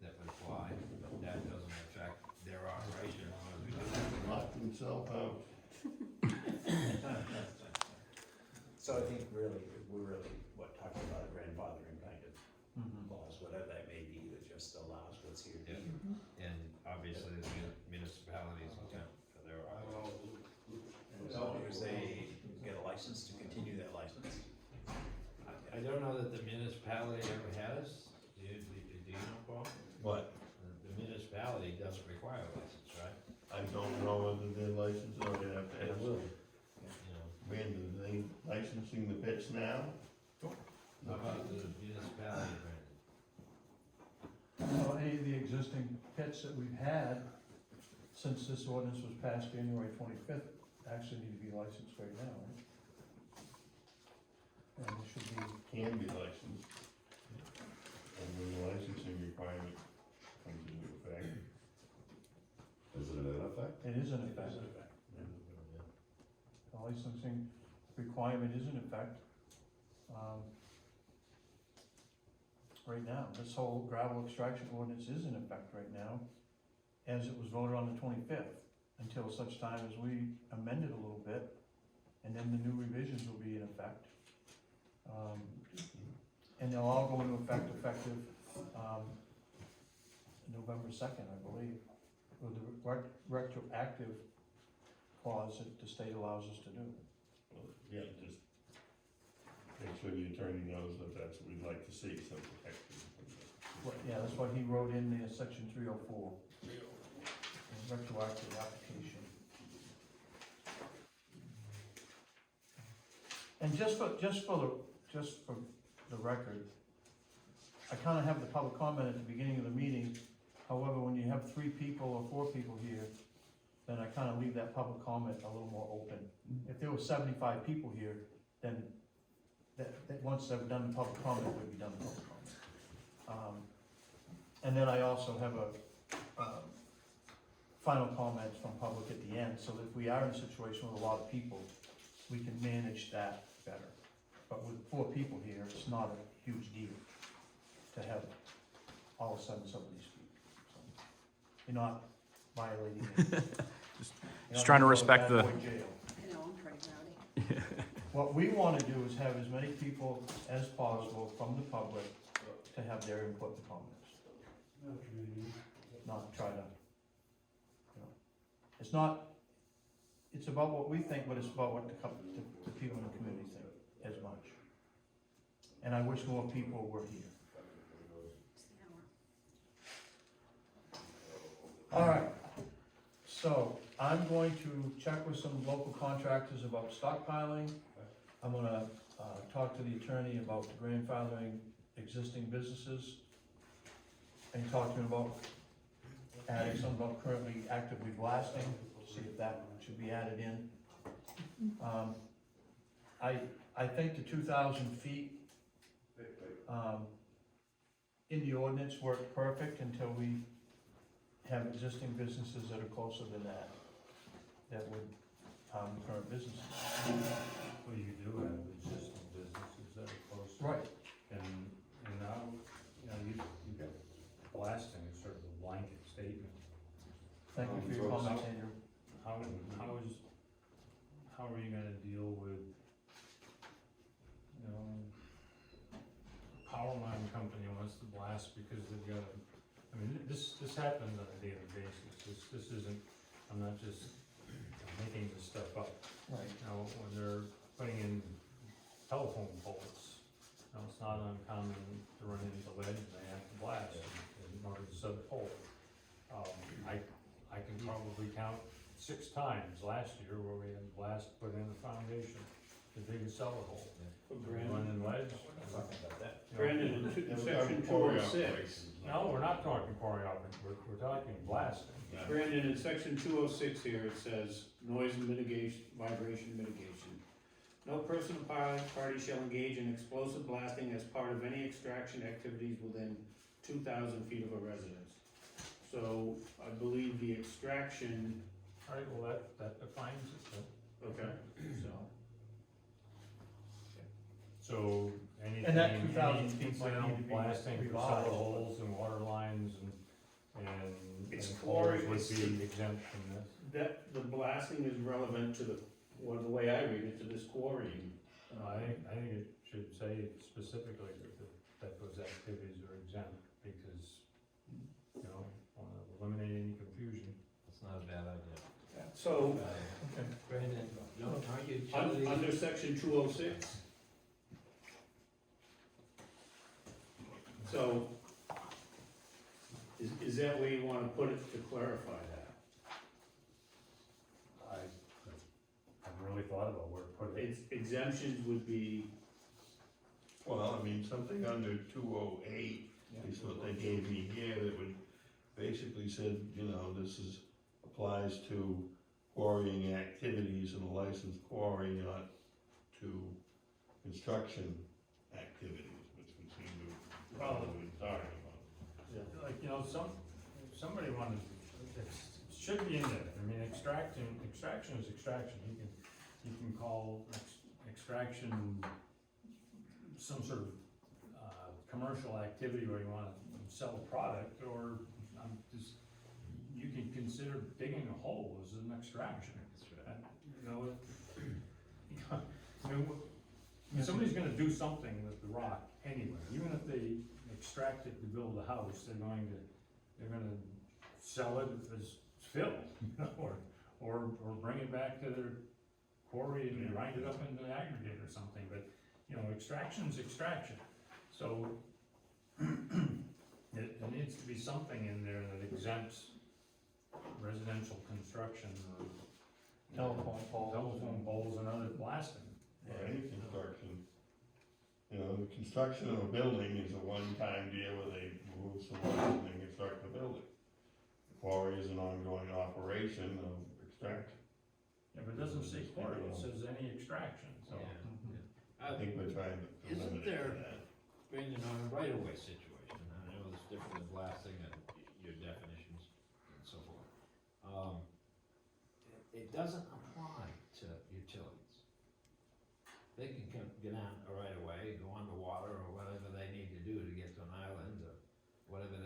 that would apply, but that doesn't affect their operation as long as we do that. Lock himself out. So I think we're really, talking about a grandfathering kind of Mhm. clause, whatever that may be, that just allows what's here to Yeah. be. And obviously the municipalities attempt for their operation. As long as they get a license to continue that license. I don't know that the municipality ever has, do you know, Paul? What? The municipality doesn't require a license, right? I don't know whether they're licensed or they have to ask. You know, Brandon, are they licensing the pits now? how about the municipality, Brandon? Well, any of the existing pits that we've had since this ordinance was passed January 25th actually need to be licensed right now, right? And it should be, Can be licensed. And when the licensing requirement comes into effect. Is it in effect? it is in effect. The licensing requirement is in effect. Right now, this whole gravel extraction ordinance is in effect right now, as it was voted on the 25th, until such time as we amend it a little bit, and then the new revisions will be in effect. And they'll all go into effect effective, November 2nd, I believe, with the retroactive clause that the state allows us to do. Well, yeah, just make sure the attorney knows that that's what we'd like to see, some protection. Yeah, that's what he wrote in there, section 304. Retroactive application. And just for the record, I kinda have the public comment at the beginning of the meeting. However, when you have 3 people or 4 people here, then I kinda leave that public comment a little more open. If there were 75 people here, then that once they've done the public comment, would be done the public comment. And then I also have final comments from public at the end, so that if we are in a situation with a lot of people, we can manage that better. But with 4 people here, it's not a huge deal to have all of a sudden somebody speak. So, you're not violating it. Just trying to respect the- I know, I'm pretty rowdy. What we wanna do is have as many people as possible from the public to have their input and comments. Not try to, it's not, it's about what we think, but it's about what the people in the community think as much. And I wish more people were here. All right, so I'm going to check with some local contractors about stockpiling. I'm gonna talk to the attorney about the grandfathering existing businesses and talk to him about adding something about currently actively blasting, see if that should be added in. I think the 2,000 feet in the ordinance worked perfect until we have existing businesses that are closer than that, that would harm the current businesses. Well, you do have existing businesses that are close. Right. And now, you've got blasting is sort of a blanket statement. Thank you for your comments, Andrew. How are you gonna deal with, power line company wants to blast because they've got this happens on a daily basis. This isn't, I'm not just making this stuff up. Right. When they're putting in telephone poles, it's not uncommon to run into lead and they have to blast in order to set a pole. I can probably count 6 times last year where we had a blast put in a foundation to dig a cellar hole. Running ledge. Brandon, in section two oh six, No, we're not talking quarry operating, we're talking blasting. Brandon, in section 206 here, it says noise mitigation, vibration mitigation. No person or party shall engage in explosive blasting as part of any extraction activities within 2,000 feet of a residence. So I believe the extraction, Alright, well, that defines it, then. okay, So anything, And that 2,000 feet might incidental need to be blasting for revised. cellar holes and water lines and It's poles quarry, would it's- be exempt from this. that, the blasting is relevant to the way I read it, to this quarrying. I think it should say specifically that those activities are exempt, because, want to eliminate any confusion. It's not a bad idea. So, Brandon, are you under section 206. So, is that where you wanna put it to clarify that? I haven't really thought about where to put it. Exemptions would be, Well, I mean, something under 208 is what they gave me here, that would basically said, this applies to quarrying activities in a licensed quarry, not to construction activities, which we seem to probably be talking about. Like, somebody wanted, it should be in there. I mean, extraction is extraction. You can call extraction some sort of commercial activity where you wanna sell a product, or you can consider digging a hole as an extraction. Somebody's gonna do something with the rock anyway, even if they extract it to build a house, they're gonna sell it as fill, or bring it back to their quarry and grind it up into aggregate or something, but, extraction's extraction. So, there needs to be something in there that exempts residential construction or Telephone poles. And other blasting. Or any construction. The construction of a building is a one-time deal where they move some wood and then construct the building. The quarry is an ongoing operation of extraction. Yeah, but it doesn't say quarry, it says any extraction, so. I think we're trying to they're into that. bringing on a right-of-way situation, I know it's different than blasting and your definitions and so forth. It doesn't apply to utilities. They can get on a right-of-way, go underwater, or whatever they need to do to get to an island, or whatever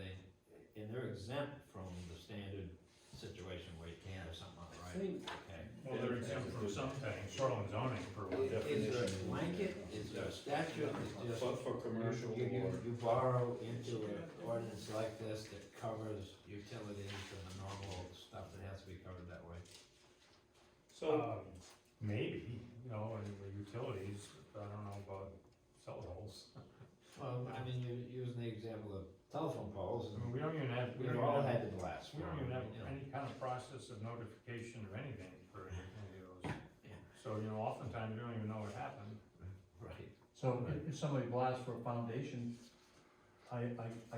and they're exempt from the standard situation where you can or something on the right, okay? Well, they're exempt from some things, shoreline zoning for one. Is there a blanket, is there a statute that just? For commercial or. You borrow into an ordinance like this that covers utilities and the normal stuff that has to be covered that way? Maybe, and the utilities, I don't know about celulose. Well, I mean, you're using the example of telephone poles, I and mean, we don't even have, we've all had to blast. we don't even have you know. any kind of process of notification of anything for any of those. Yeah. So, oftentimes you don't even know what happened. Right. So if somebody blasts for a foundation, I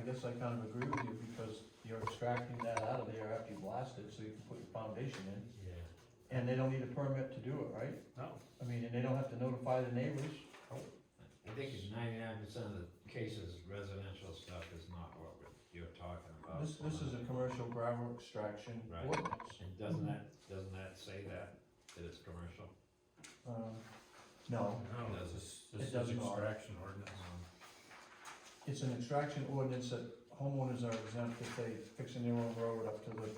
guess I kind of agree with you, because you're extracting that out of there after you blast it, so you can put your foundation in. Yeah. And they don't need a permit to do it, right? No. I mean, and they don't have to notify the neighbors. I think in 99% of the cases, residential stuff is not what you're talking about. This is a commercial gravel extraction Right. ordinance. And doesn't that say that it's commercial? No, No, Does this It is does not. extraction ordinance. it's an extraction ordinance that homeowners are exempt if they fixing their own road up to the,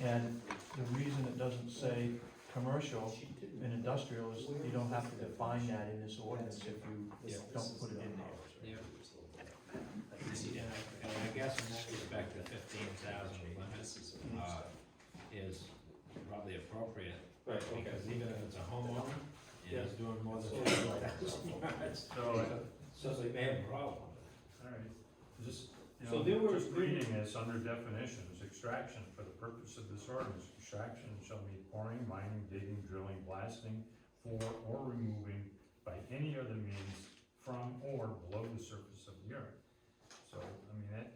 and the reason it doesn't say commercial and industrial is you don't have to define that in this ordinance if you don't put it in there. Yeah. And I guess in that respect, the 15,000 limit, is probably appropriate. Right, okay. Because even if it's a homeowner, and he's doing more than 15,000 yards, so they may have a problem. Alright, just, So there were- just reading this under definitions, extraction, for the purpose of this ordinance, extraction shall mean pouring, mining, digging, drilling, blasting for or removing by any other means from or below the surface of the earth. So, I mean, that,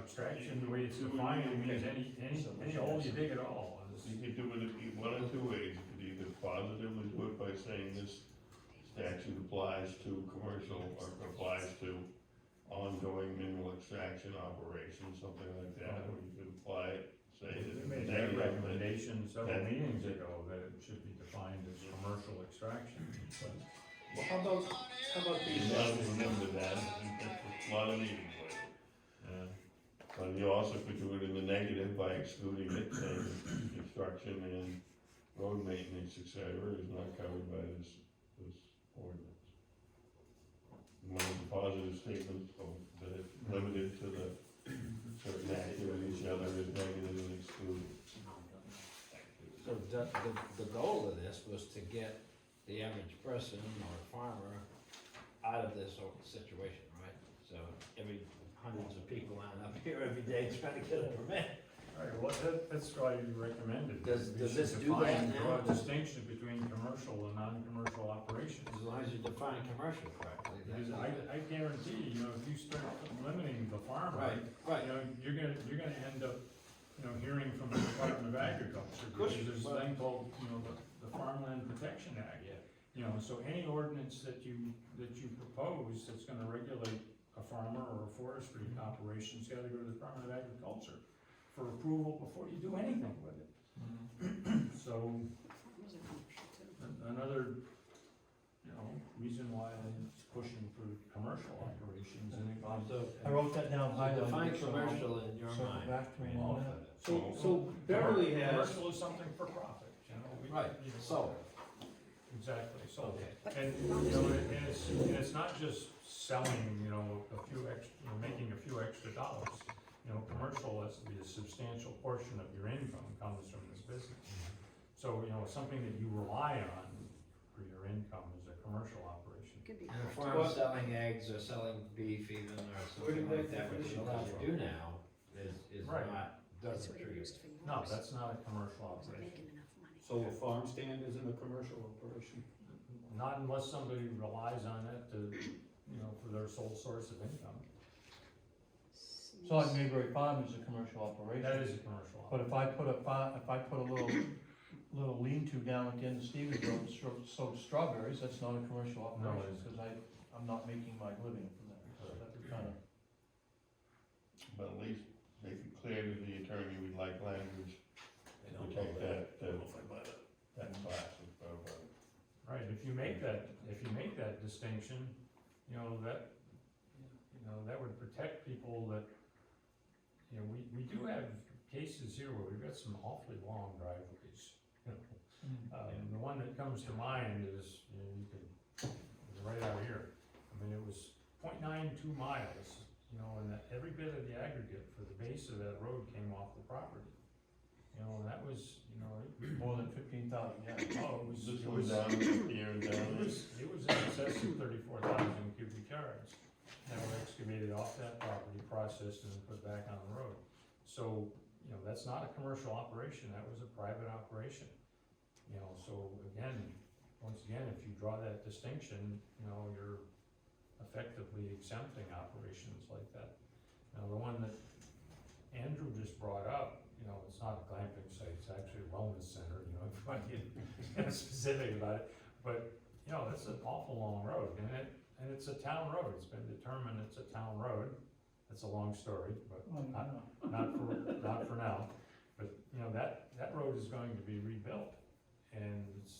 extraction, the way it's defined, it means any hole you dig at all. You could do it in one of two ways, you could either positively do it by saying this statute applies to commercial, or applies to ongoing mineral extraction operations, something like that, or you could apply it, say that. We made that recommendation several meetings ago, that it should be defined as commercial extraction, but Well, how about A these? lot of them remember that, a lot of meetings later. But you also could do it in the negative by excluding it, saying construction and road maintenance, et cetera, is not covered by this ordinance. One of the positive statements of that it's limited to the certain activities, the other is negative and excluded. So the goal of this was to get the average person or farmer out of this whole situation, right? So hundreds of people line up here every day trying to get a permit. Alright, well, that's why you recommended. Does We should this do define, that draw now? a distinction between commercial and non-commercial operations. As long as you define commercial correctly. Because I guarantee, if you start limiting the farmer, Right, right. you're gonna end up, hearing from the Department of Agriculture. course, Because there's a but- thing called, the Farmland Protection Act. So any ordinance that you propose that's gonna regulate a farmer or a forestry operation's gotta go to the Department of Agriculture for approval before you do anything with it. So, Those are commercial too. another, reason why I'm pushing for commercial operations and. So, I wrote that down, highlighted. define it, so I'll commercial in your circle mind. back to I mean, them on that. So Beverly has, Commercial is something for profit, Right, so, Exactly, so. okay. And, and it's not just selling, a few extra, making a few extra dollars. Commercial has to be a substantial portion of your income comes from this business. So, something that you rely on for your income is a commercial operation. Could be. And a part-time. farm selling eggs or selling beef even or something like that, which you're allowed to do now, is Right. not, That's doesn't what it trigger. used for years. No, that's not a commercial Wasn't operation. making enough money. so a farm stand isn't a commercial operation? Not unless somebody relies on it to, for their sole source of income. So like Mayberry Farm is a commercial operation. That is a commercial But operation. if I put a little little lean-to down at the end of Stevens Road sold strawberries, that's not a commercial operation, it's- because I'm not making my living from that, so that would kind of, But at least make it clear to the attorney we'd like language I to don't take know that, I don't know if I buy that. that class of, Right, if you make that distinction, you know, that would protect people that, you know, we do have cases here where we've got some awfully long driveways, you know. The one that comes to mind is, you know, right out here, I mean, it was 0.92 miles, you know, and that every bit of the aggregate for the base of that road came off the property. You know, and that was, you know, more than 15,000, yeah. oh, it was, this it one was, down here and down. it was in excess of 34,000 cubic yards that were excavated off that property, processed, and put back on the road. So, you know, that's not a commercial operation, that was a private operation. You know, so again, once again, if you draw that distinction, you know, you're effectively exempting operations like that. Now, the one that Andrew just brought up, you know, it's not a glamping site, it's actually a wellness center, you know, if you want to get specific about it. But, you know, it's an awful long road, and it's a town road, it's been determined it's a town road. That's a long story, but Well, not for now. But, you know, that road is going to be rebuilt, and it's,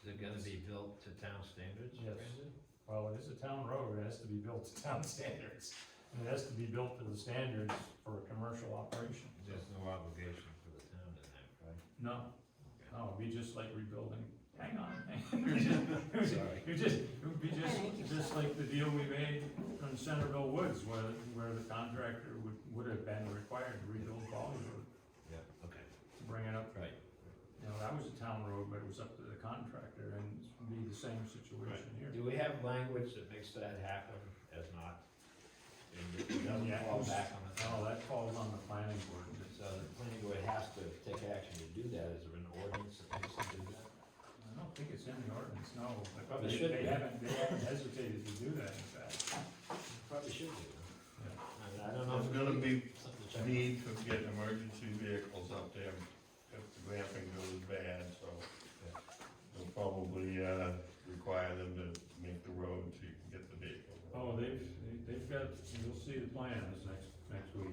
Is it gonna be built to town standards, Yes. Brandon? well, it is a town road, it has to be built to town standards. And it has to be built to the standards for a commercial operation. There's no obligation for the town in that, right? No, it'd be just like rebuilding, hang on, it would be just like the deal we made from Centerville Woods, where the contractor would have been required to rebuild Folly Road, Yeah, okay. to bring it up. Right. You know, that was a town road, but it was up to the contractor, and it's gonna be the same situation here. Do we have language that makes that happen as not? It doesn't Yeah, fall back on the No, town? that falls on the planning board. So the planning board has to take action to do that, is there an ordinance that makes them do that? I don't think it's in the ordinance, no. Probably They- should They be. haven't hesitated to do that, in fact. Probably should be. Yeah. I don't know. There's if gonna we- be something to check. need to get emergency vehicles up there if the glamping goes bad, so they'll probably, require them to make the road so you can get the vehicle. Oh, they've got, you'll see the plans next week.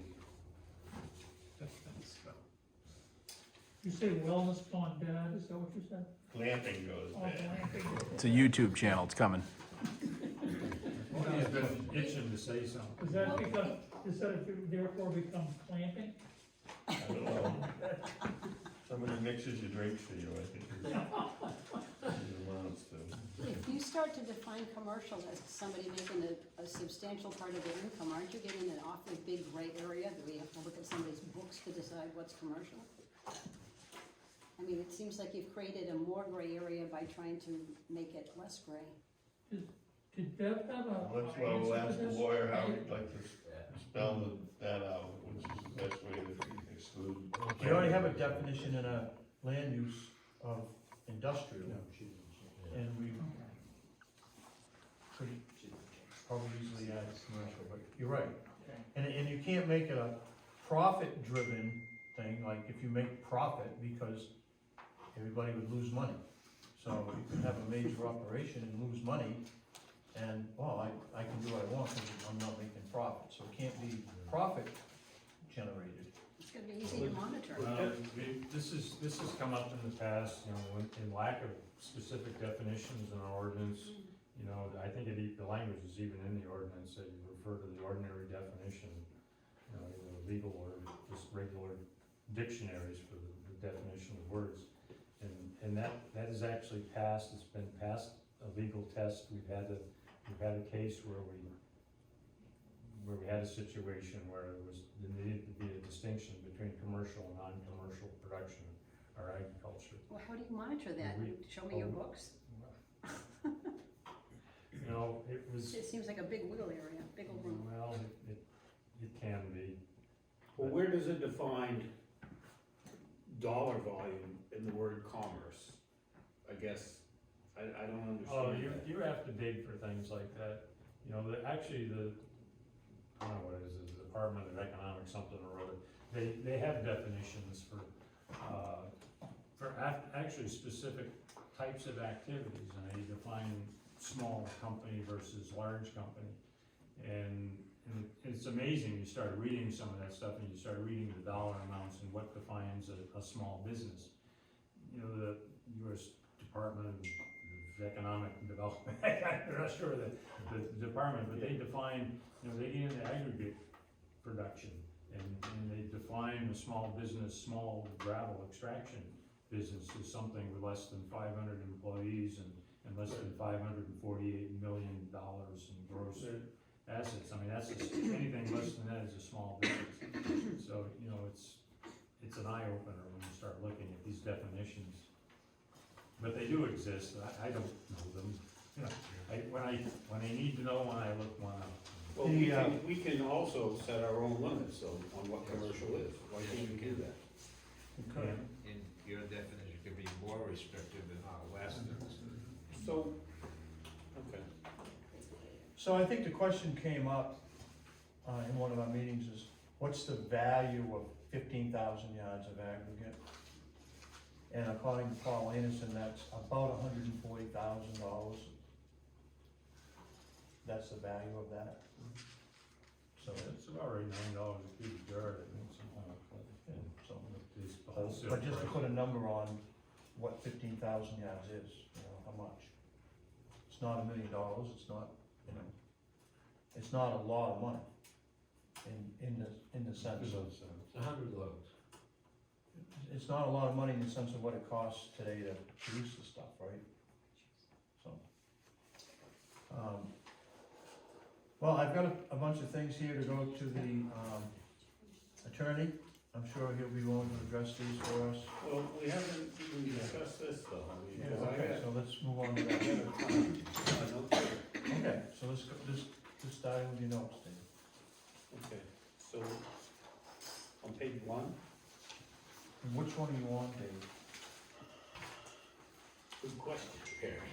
You say wellness gone bad, is that what you said? Glamping goes Oh, bad. glamping. It's a YouTube channel, it's coming. He's been itching to say something. Does that therefore become clamping? I don't know. Somebody mixes your drinks for you, I think is it amounts to. If you start to define commercial as somebody making a substantial part of their income, aren't you getting an awfully big gray area? Do we have to look at somebody's books to decide what's commercial? I mean, it seems like you've created a more gray area by trying to make it less gray. Did Bev have a That's why we'll answer ask to the this? lawyer how he'd like to spell that out, which is the best way to exclude. We already have a definition in a land use of industrial, and we could probably easily add commercial, but you're right. And you can't make it a profit-driven thing, like if you make profit, because everybody would lose money. So you can have a major operation and lose money, and, well, I can do what I want because I'm not making profit, so it can't be profit generated. It's gonna be easy to monitor. This has come up in the past, you know, in lack of specific definitions in our ordinance. You know, I think the language is even in the ordinance, that you refer to the ordinary definition, you know, either legal or just regular dictionaries for the definition of words. And that is actually passed, it's been passed a legal test. We've had a case where we had a situation where there needed to be a distinction between commercial and non-commercial production or agriculture. Well, how do you monitor that? Show me your books? You know, it was, It seems like a big wiggle area, big old room. well, it can be. Well, where does it define dollar volume in the word commerce? I guess, I don't understand. Oh, that. you have to dig for things like that. You know, I don't know what it is, the Department of Economic something or other, they have definitions for actually specific types of activities, and they define small company versus large company. And it's amazing, you start reading some of that stuff and you start reading the dollar amounts and what defines a small business. You know, the US Department of Economic Development, I'm not sure the department, but they define, you know, they get into aggregate production. And they define a small business, small gravel extraction business as something with less than 500 employees and less than $548 million in gross assets. I mean, that's anything less than that is a small business. So, you know, it's an eye opener when you start looking at these definitions. But they do exist. I don't know them. You know, when I need to know one, I look one up. Well, we can also set our own limits on what commercial is. Why can't we do that? Okay. And your definition could be more restrictive and not less than. So, okay. So I think the question came up, in one of our meetings is, what's the value of 15,000 yards of aggregate? And according to Paul Anderson, that's about $140,000. That's the value of that. So, It's about right $9 a cubic yard, I think, something like that. And so it's the wholesale but just to price. put a number on what 15,000 yards is, you know, how much? It's not $1 million, it's not, you know, it's not a lot of money in the sense of, It's 100 loads. it's not a lot of money in the sense of what it costs today to produce the stuff, right? So, well, I've got a bunch of things here to go to the, attorney. I'm sure he'll be willing to address these for us. Well, we haven't even discussed this though. I mean, 'cause I Okay, got- so let's move on to I that. got a note here. Okay, so let's go, just starting with your notes, Dave. Okay, so on page 1, And which one are you on, Dave? good question, Perry.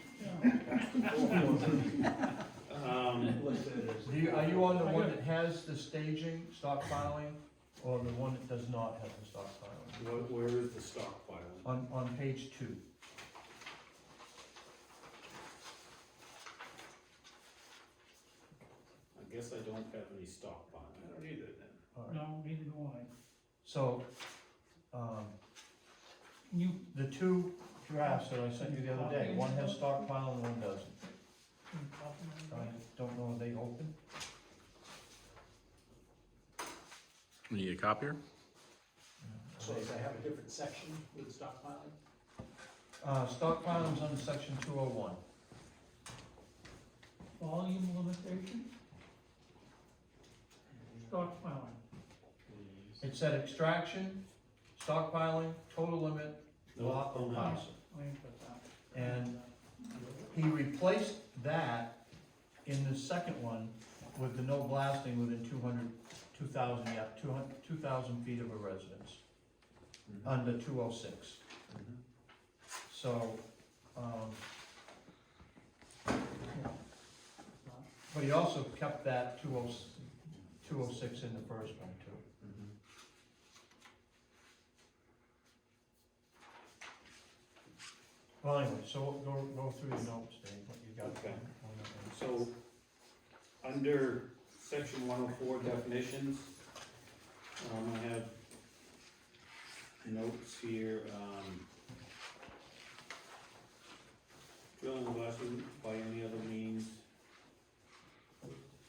Are you on the one that has the staging, stockpiling, or the one that does not have the stockpiling? Where is the stockpiling? On page 2. I guess I don't have any stockpiling. I don't either then. All right. No, neither do I. So, You, the two drafts that I sent you the other day, one has stockpile and one doesn't. can you copy I that? don't know if they open. You need a copier? So does that have a different section with the stockpiling? Stockpiling's under section 201. Volume limitation? Stockpiling. It said extraction, stockpiling, total limit, lot or parcel. I ain't got that. And he replaced that in the second one with the no blasting within 2,000 feet of a residence, under 206. So, but he also kept that 206 in the first one too. Well, anyway, so go through your notes, Dave, what you got. Okay. on that one. So, under section 104 definitions, I have notes here, drilling and blasting by any other means.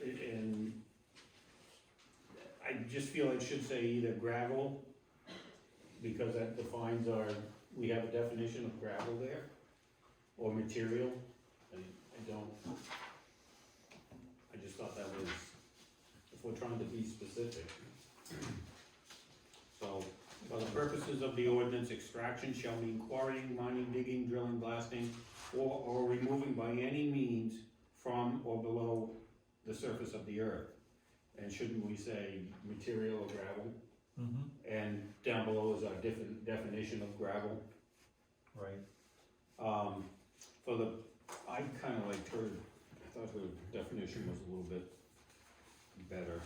And I just feel it should say either gravel, because that defines we have a definition of gravel there, or material. I just thought that was, if we're trying to be specific. So, for the purposes of the ordinance, extraction shall mean quarrying, mining, digging, drilling, blasting, or removing by any means from or below the surface of the earth. And shouldn't we say material or gravel? Mhm. And down below is our different definition of gravel. Right. I kinda liked her, I thought her definition was a little bit better.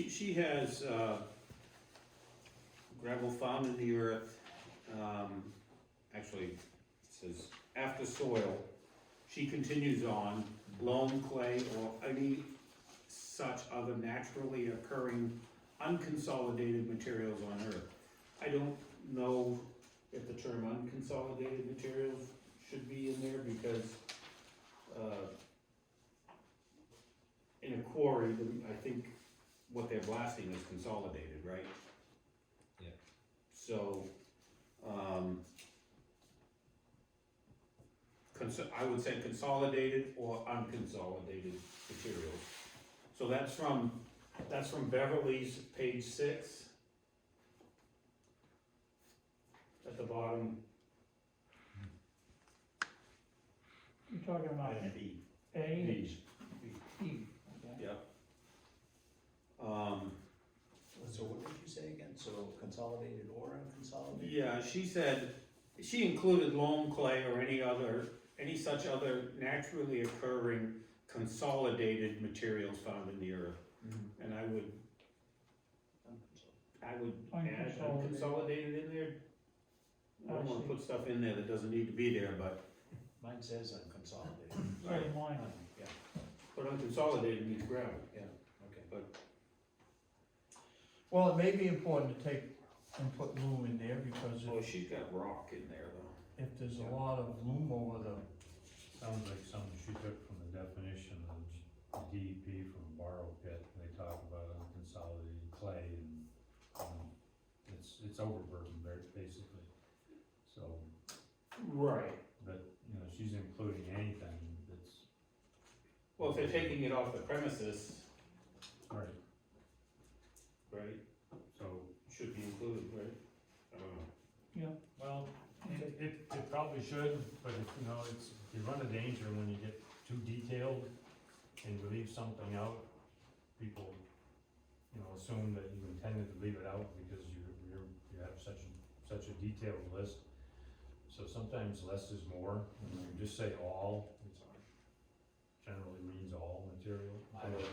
she has, gravel found in the earth, actually, it says, after soil. She continues on, loam, clay, or any such other naturally occurring unconsolidated materials on earth. I don't know if the term unconsolidated materials should be in there, because, in a quarry, I think what they're blasting is consolidated, right? Yeah. So, I would say consolidated or unconsolidated materials. So that's from Beverly's, page 6. At the bottom, You're talking about B. A, page, E, yeah. So what did you say again? So consolidated or unconsolidated? Yeah, she said, she included loam, clay, or any such other naturally occurring consolidated materials found in the earth. Mhm. And I would add Unconsolidated. unconsolidated in there. I don't wanna I see. put stuff in there that doesn't need to be there, but Mine says unconsolidated. so did mine. Yeah, unconsolidated means gravel. okay. Well, it may be important to take and put loom in there, because Oh, she's got rock in there though. if there's a lot of loom over the, Sounds like something she took from the definition of DEP from a borrow pit, they talk about unconsolidated clay and, it's overburden basically. So, Right. but, you know, she's including anything that's. Well, if they're taking it off the premises, Right, right, so, should be included, right? I don't know. well, it probably should, but if, you know, you run a danger when you get too detailed and you leave something out, people, you know, assume that you intended to leave it out because you have such a detailed list. So sometimes less is more, and when you just say all, it generally means all material. Okay.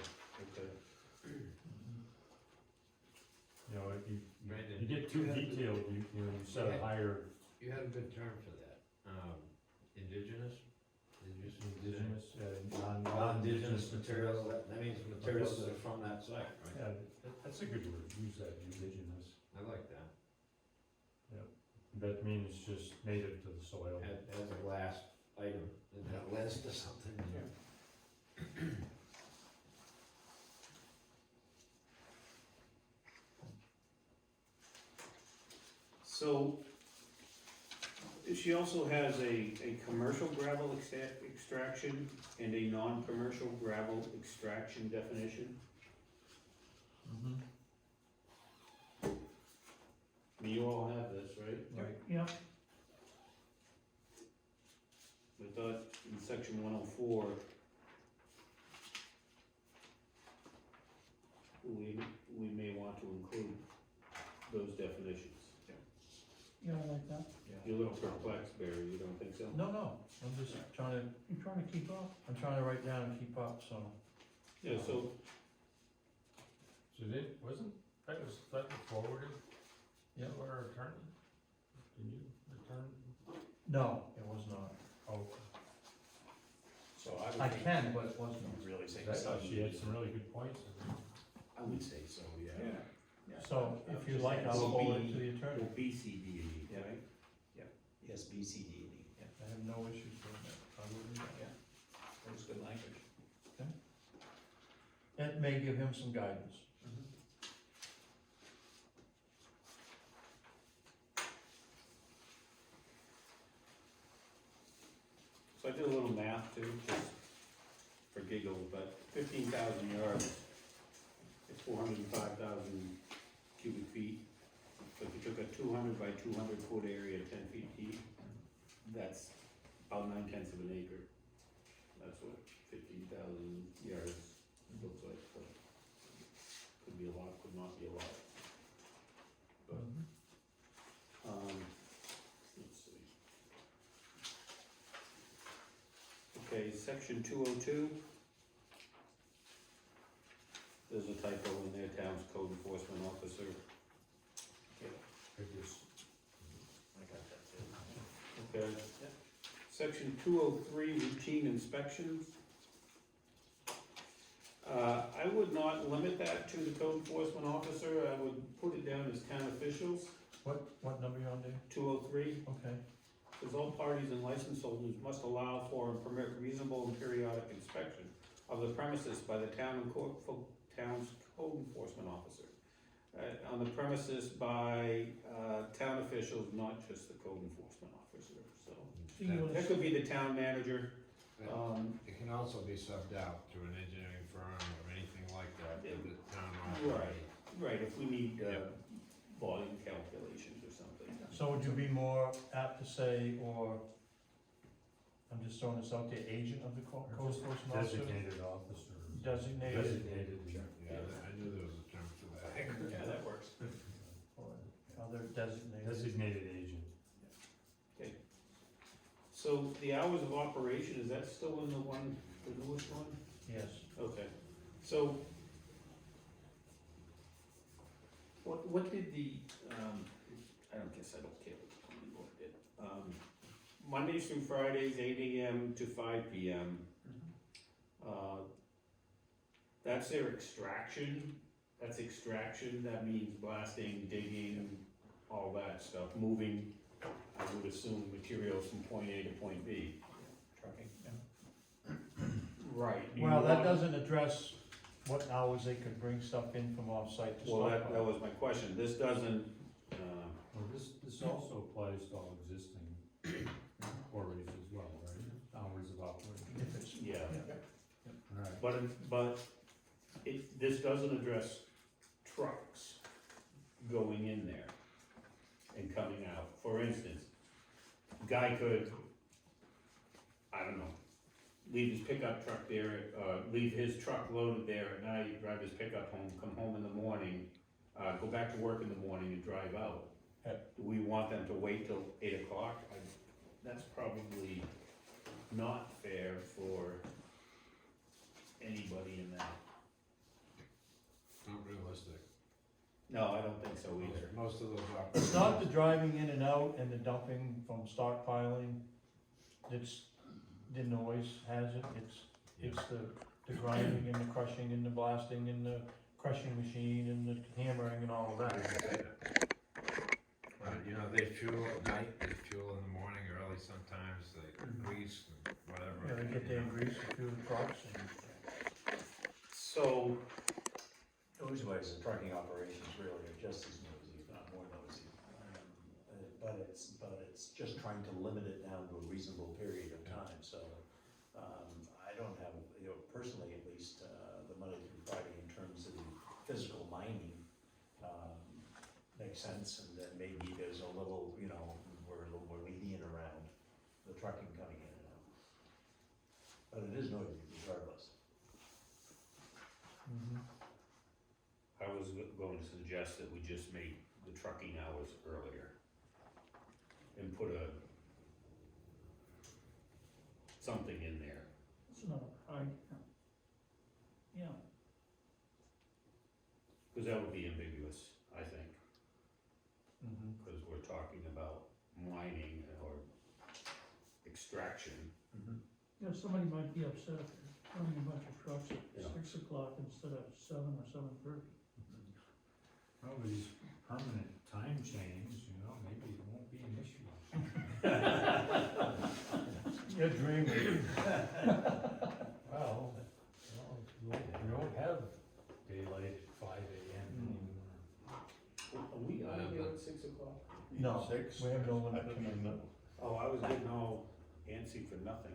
You know, if you Brandon, get too you have to- detailed, you know, you set a higher You had a good term for that, indigenous? Did you say indigenous, non-indigenous materials, that means materials that are from that site, right? Yeah, that's a good word, use that, indigenous. I like that, That means just native to the soil. as a last item in that list or something. So, she also has a commercial gravel extraction and a non-commercial gravel extraction definition. I mean, you all have this, right? right, Yeah, I thought in section 104, we may want to include those definitions. yeah, I like that. You're a little perplexed, Barry, you don't think so? no, I'm just trying to, You're trying to keep up. I'm trying to write down and keep up, so. Yeah, so, So that was forwarded Yeah. to our attorney? Did you return? No, it was not. Oh, So I would I think. can, but it wasn't. Really say I thought she had subdivision. some really good points in there. I would say so, yeah. So I if would you just like, add I'll forward it CB to the attorney. well, BCD, Yeah. right? Yes, B, C, D, and E, yeah, I have no issues with that. I will do that. that was good language. It may give him some guidance. So I did a little math too, just for giggles, but 15,000 yards is 405,000 cubic feet. So if you took a 200 by 200 foot area, 10 feet deep, that's about 9/10 of an acre. That's what 15,000 yards looks like, so could be a lot, could not be a lot. But, let's see. Okay, section 202. There's a typo in there town's code enforcement officer. I got that too. Okay. Section 203, routine inspections. I would not limit that to the code enforcement officer, I would put it down as town officials, What number you on there? 203. Okay, Says all parties and license holders must allow for and permit reasonable and periodic inspection of the premises by the town's code enforcement officer. On the premises by, town officials, not just the code enforcement officer, so. So you That could be the town manager, It can also be subbed out to an engineering firm or anything like that, that the town right, right, if we need, volume calculations or something. so would you be more apt to say, or, I'm just throwing this out there, agent of the code enforcement officer? Designated officer. Designated. Designated, Yeah, I knew there was a term for that. Yeah, that works. Or other designated. designated agent. So the hours of operation, is that still in the one, the newest one? Yes. Okay, so what did the, I don't guess I don't care what the planning board did. Mondays through Fridays, 8 AM to 5 PM. That's their extraction, that means blasting, digging, all that stuff, moving, I would assume, materials from point A to point B. Trucking, Right. you Well, that want- doesn't address what hours they could bring stuff in from off-site to Well, that stockpile. was my question, this doesn't, Well, this also applies to all existing quarries as well, right? Hours of operation. If it's, yeah. Alright. But this doesn't address trucks going in there and coming out. For instance, guy could, I don't know, leave his pickup truck there, leave his truck loaded there at night, drive his pickup home, come home in the morning, go back to work in the morning and drive out. Yep. Do we want them to wait till 8 o'clock? That's probably not fair for anybody in that. Not realistic. No, I don't think so either. Most of those it's operations. not the driving in and out and the dumping from stockpiling that's, the noise has it, it's the grinding and the crushing and the blasting and the crushing machine and the hammering and all of that. You know, they fuel at night, they fuel in the morning early sometimes, they grease and whatever. Yeah, they get their grease and fuel the trucks and. So, Those ways, the trucking operations really are just as nosy, if not more nosy. But it's just trying to limit it down to a reasonable period of time, so, I don't have, personally at least, the Monday through Friday in terms of the physical mining, makes sense, and then maybe there's a little, we're a little more lenient around the trucking coming in and out. But it is noisy regardless. I was going to suggest that we just make the trucking hours earlier and put something in there. It's not, yeah, Cause that would be ambiguous, I think, Mhm. cause we're talking about mining or extraction. yeah, somebody might be upset if they're running a bunch of trucks Yeah. at 6 o'clock instead of 7 or 7:30. Well, with these permanent time chains, maybe it won't be an issue. You're dreaming. Well, we won't have daylight at 5 AM anymore. Are we out of here at 6 o'clock? No, Six? we have no I limit don't tonight. even know. Oh, I was getting all antsy for nothing.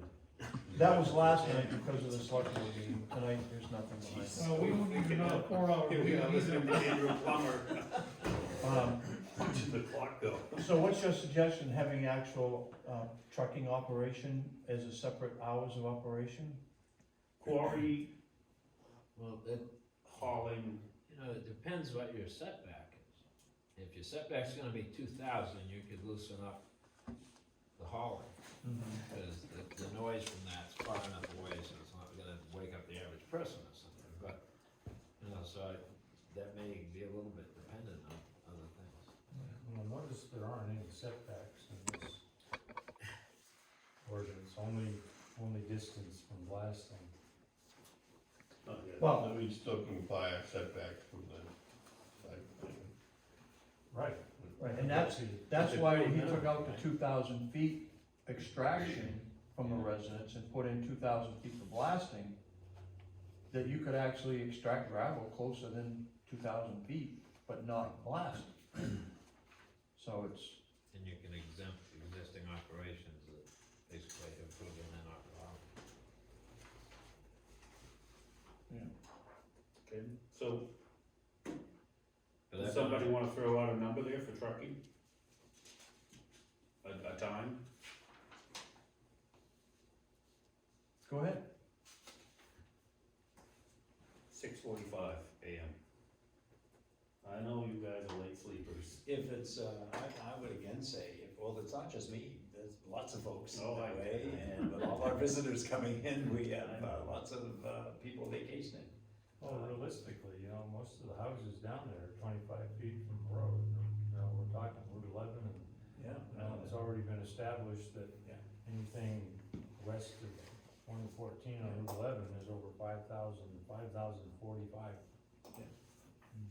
That was last night because of the select board meeting, tonight there's nothing behind it. Well, we won't need another 4-hour Here we meeting are listening to Andrew Plummer. Um, Where did the clock go? So what's your suggestion, having actual, trucking operation as a separate hours of operation? Quarry Well, hauling, it depends what your setback is. If your setback's gonna be 2,000, you could loosen up the hauling, because the noise from that's far enough away, so it's not gonna wake up the average person or something, but, so that only distance from blasting. Not yet. Well, Then we still comply our setbacks from the site plan. Right. right, and that's why when he took out the 2,000 feet extraction from the residents and put in 2,000 feet for blasting, that you could actually extract gravel closer than 2,000 feet, but not blast. So it's, And you can exempt existing operations that basically have proven they're not allowed. Okay, so, But does that's somebody wanna throw out a number there for trucking? A time? go ahead. 6:45 AM. I know you guys are late sleepers. If it's, I would again say, well, it's not just me, there's lots of folks Oh, that I- way, and with all our visitors coming in, we have lots of people vacationing. Well, realistically, you know, most of the houses down there are 25 feet from the road. You know, we're talking Route 11, and, Yeah. you know, it's already been established that Yeah. anything west of 114 on Route 11 is over 5,045 Yeah.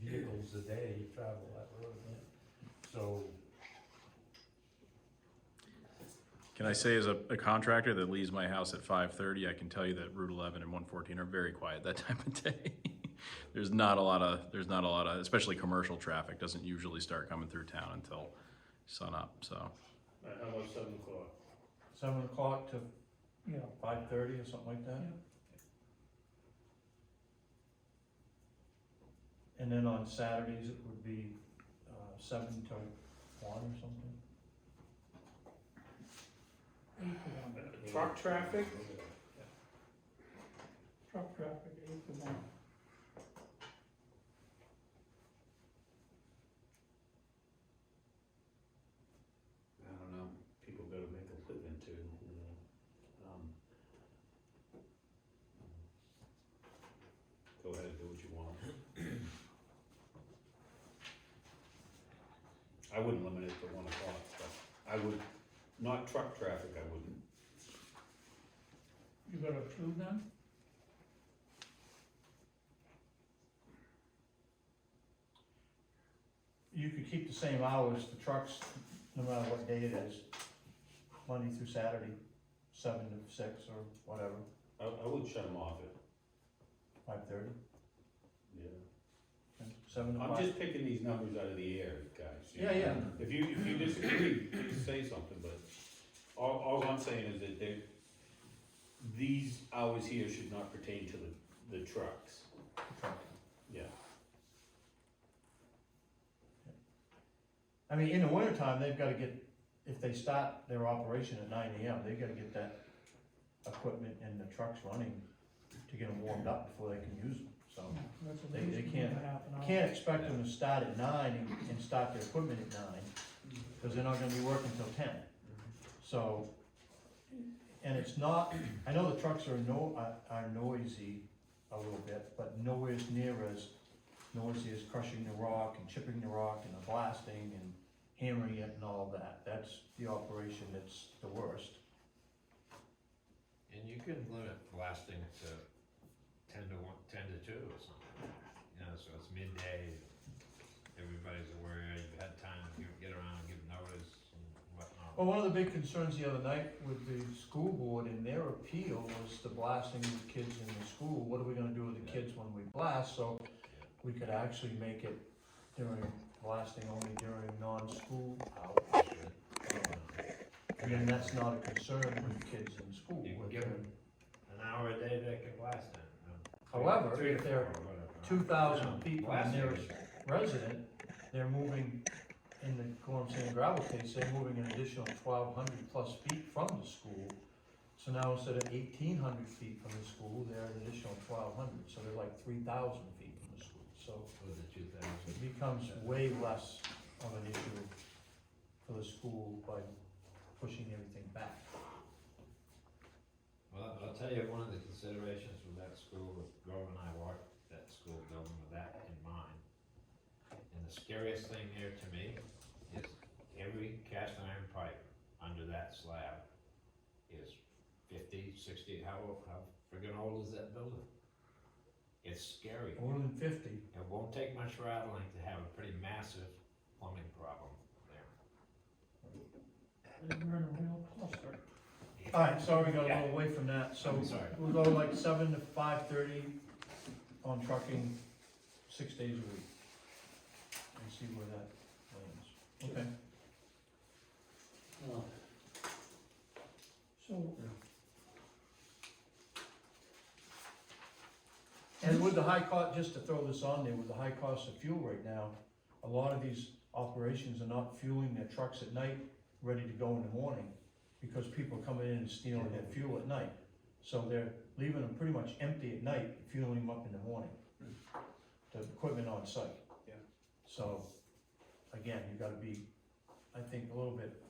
vehicles a day travel that road. So, Can I say as a contractor that leaves my house at 5:30, I can tell you that Route 11 and 114 are very quiet that time of day. There's not a lot of, especially commercial traffic doesn't usually start coming through town until sun up, so. How about 7:00? 7 o'clock to Yeah, 5:30 or something like that. Yeah. And then on Saturdays, it would be 7 to 1 or something. 8 to 1, Truck traffic? truck traffic, 8 to 1. I don't know, people gotta make a living too, you know. Go ahead, do what you want. I wouldn't limit it to 1 o'clock, but I would, not truck traffic, I wouldn't. You got a 2 then? You could keep the same hours for trucks, no matter what day it is, Monday through Saturday, 7 to 6 or whatever, I would shut them off at, 5:30, yeah. 7 to 5. I'm just picking these numbers out of the air, guys. you Yeah, know. yeah. If you disagree, please say something, but all I'm saying is that these hours here should not pertain to the trucks. Yeah. I mean, in the wintertime, they've gotta get, if they start their operation at 9 AM, they've gotta get that equipment and the trucks running to get them warmed up before they can use them, so. That's at They least can't- half an hour. Can't expect them to start at 9 and start their equipment at 9, cause they're not gonna be working till 10. So, and it's not, I know the trucks are noisy a little bit, but nowhere near as noisy as crushing the rock and chipping the rock and the blasting and hammering it and all that. That's the operation that's the worst. And you can limit blasting to 10 to 1, 10 to 2 or something. You know, so it's midday, everybody's aware, you've had time to get around, give notice and whatnot. Well, one of the big concerns the other night with the school board in their appeal was the blasting of the kids in the school. What are we gonna do with the kids when we blast? So we could actually make it during blasting only during non-school hours. And then that's not a concern with the kids in school. You can with give their- them an hour a day they can blast in. However, Three if to they're 4 or whatever. 2,000 feet from the Blasting nearest resident, they're moving, in the Gorham Sand and Gravel case, they're moving an additional 1,200 plus feet from the school. So now instead of 1,800 feet from the school, they're an additional 1,200, so they're like 3,000 feet from the school. So Was it 2,000? it becomes way less of an issue for the school by pushing everything back. Well, I'll tell you, one of the considerations with that school, Grove and I walked that school building with that in mind. And the scariest thing there to me is every cast iron pipe under that slab is 50 50, 60, how friggin' old is that building? It's scary. More than 50. It won't take much rattling to have a pretty massive plumbing problem there. We're in a real cluster. Alright, sorry, we got a little away from that, so I'm sorry. we'll go like 7 to 5:30 on trucking, 6 days a week. And see where that lands. Okay. So, And with the high cost, just to throw this on there, with the high cost of fuel right now, a lot of these operations are not fueling their trucks at night, ready to go in the morning, because people are coming in and stealing their fuel at night. So they're leaving them pretty much empty at night, fueling them up in the morning. The equipment on site. Yeah. So, again, you gotta be, I think, a little bit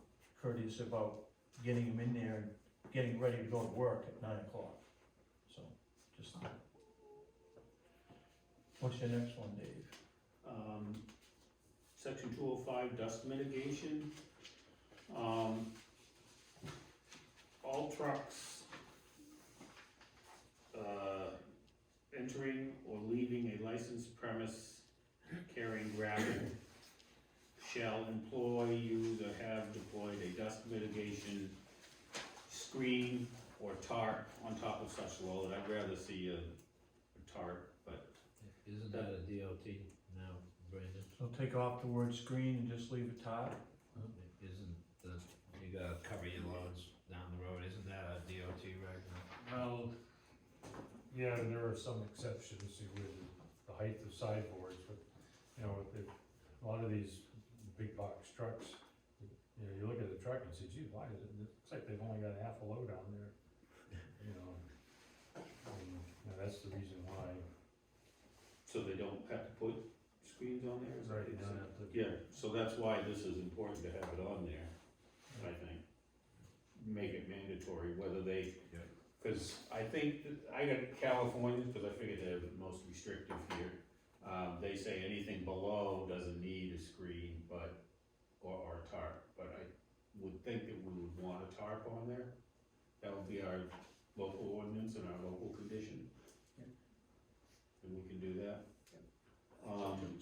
courteous about getting them in there and getting ready to go to work at 9 o'clock. So, just. What's your next one, Dave? Section 205, dust mitigation. All trucks entering or leaving a licensed premise carrying gravel shall employ, use, or have deployed a dust mitigation screen or tarp on top of such load. I'd rather see a tarp, but Isn't that a DOT now, Brandon? So take off the word screen and just leave a top? Isn't the, you gotta cover your loads down the road, isn't that a DOT right now? Well, yeah, and there are some exceptions with the height of sideboards, but, you know, a lot of these big box trucks, you know, you look at the truck and say, gee, why is it, it looks like they've only got half a load on there, you know? And that's the reason why. so they don't have to put screens on there? Is that Right, what you you don't said? have to. Yeah, so that's why this is important to have it on there, I think. Make it mandatory, whether they, Yeah. cause I think, I got California, cause I figured they're the most restrictive here. They say anything below doesn't need a screen, but, or a tarp, but I would think that we would want a tarp on there. That would be our local ordinance and our local condition. And we can do that.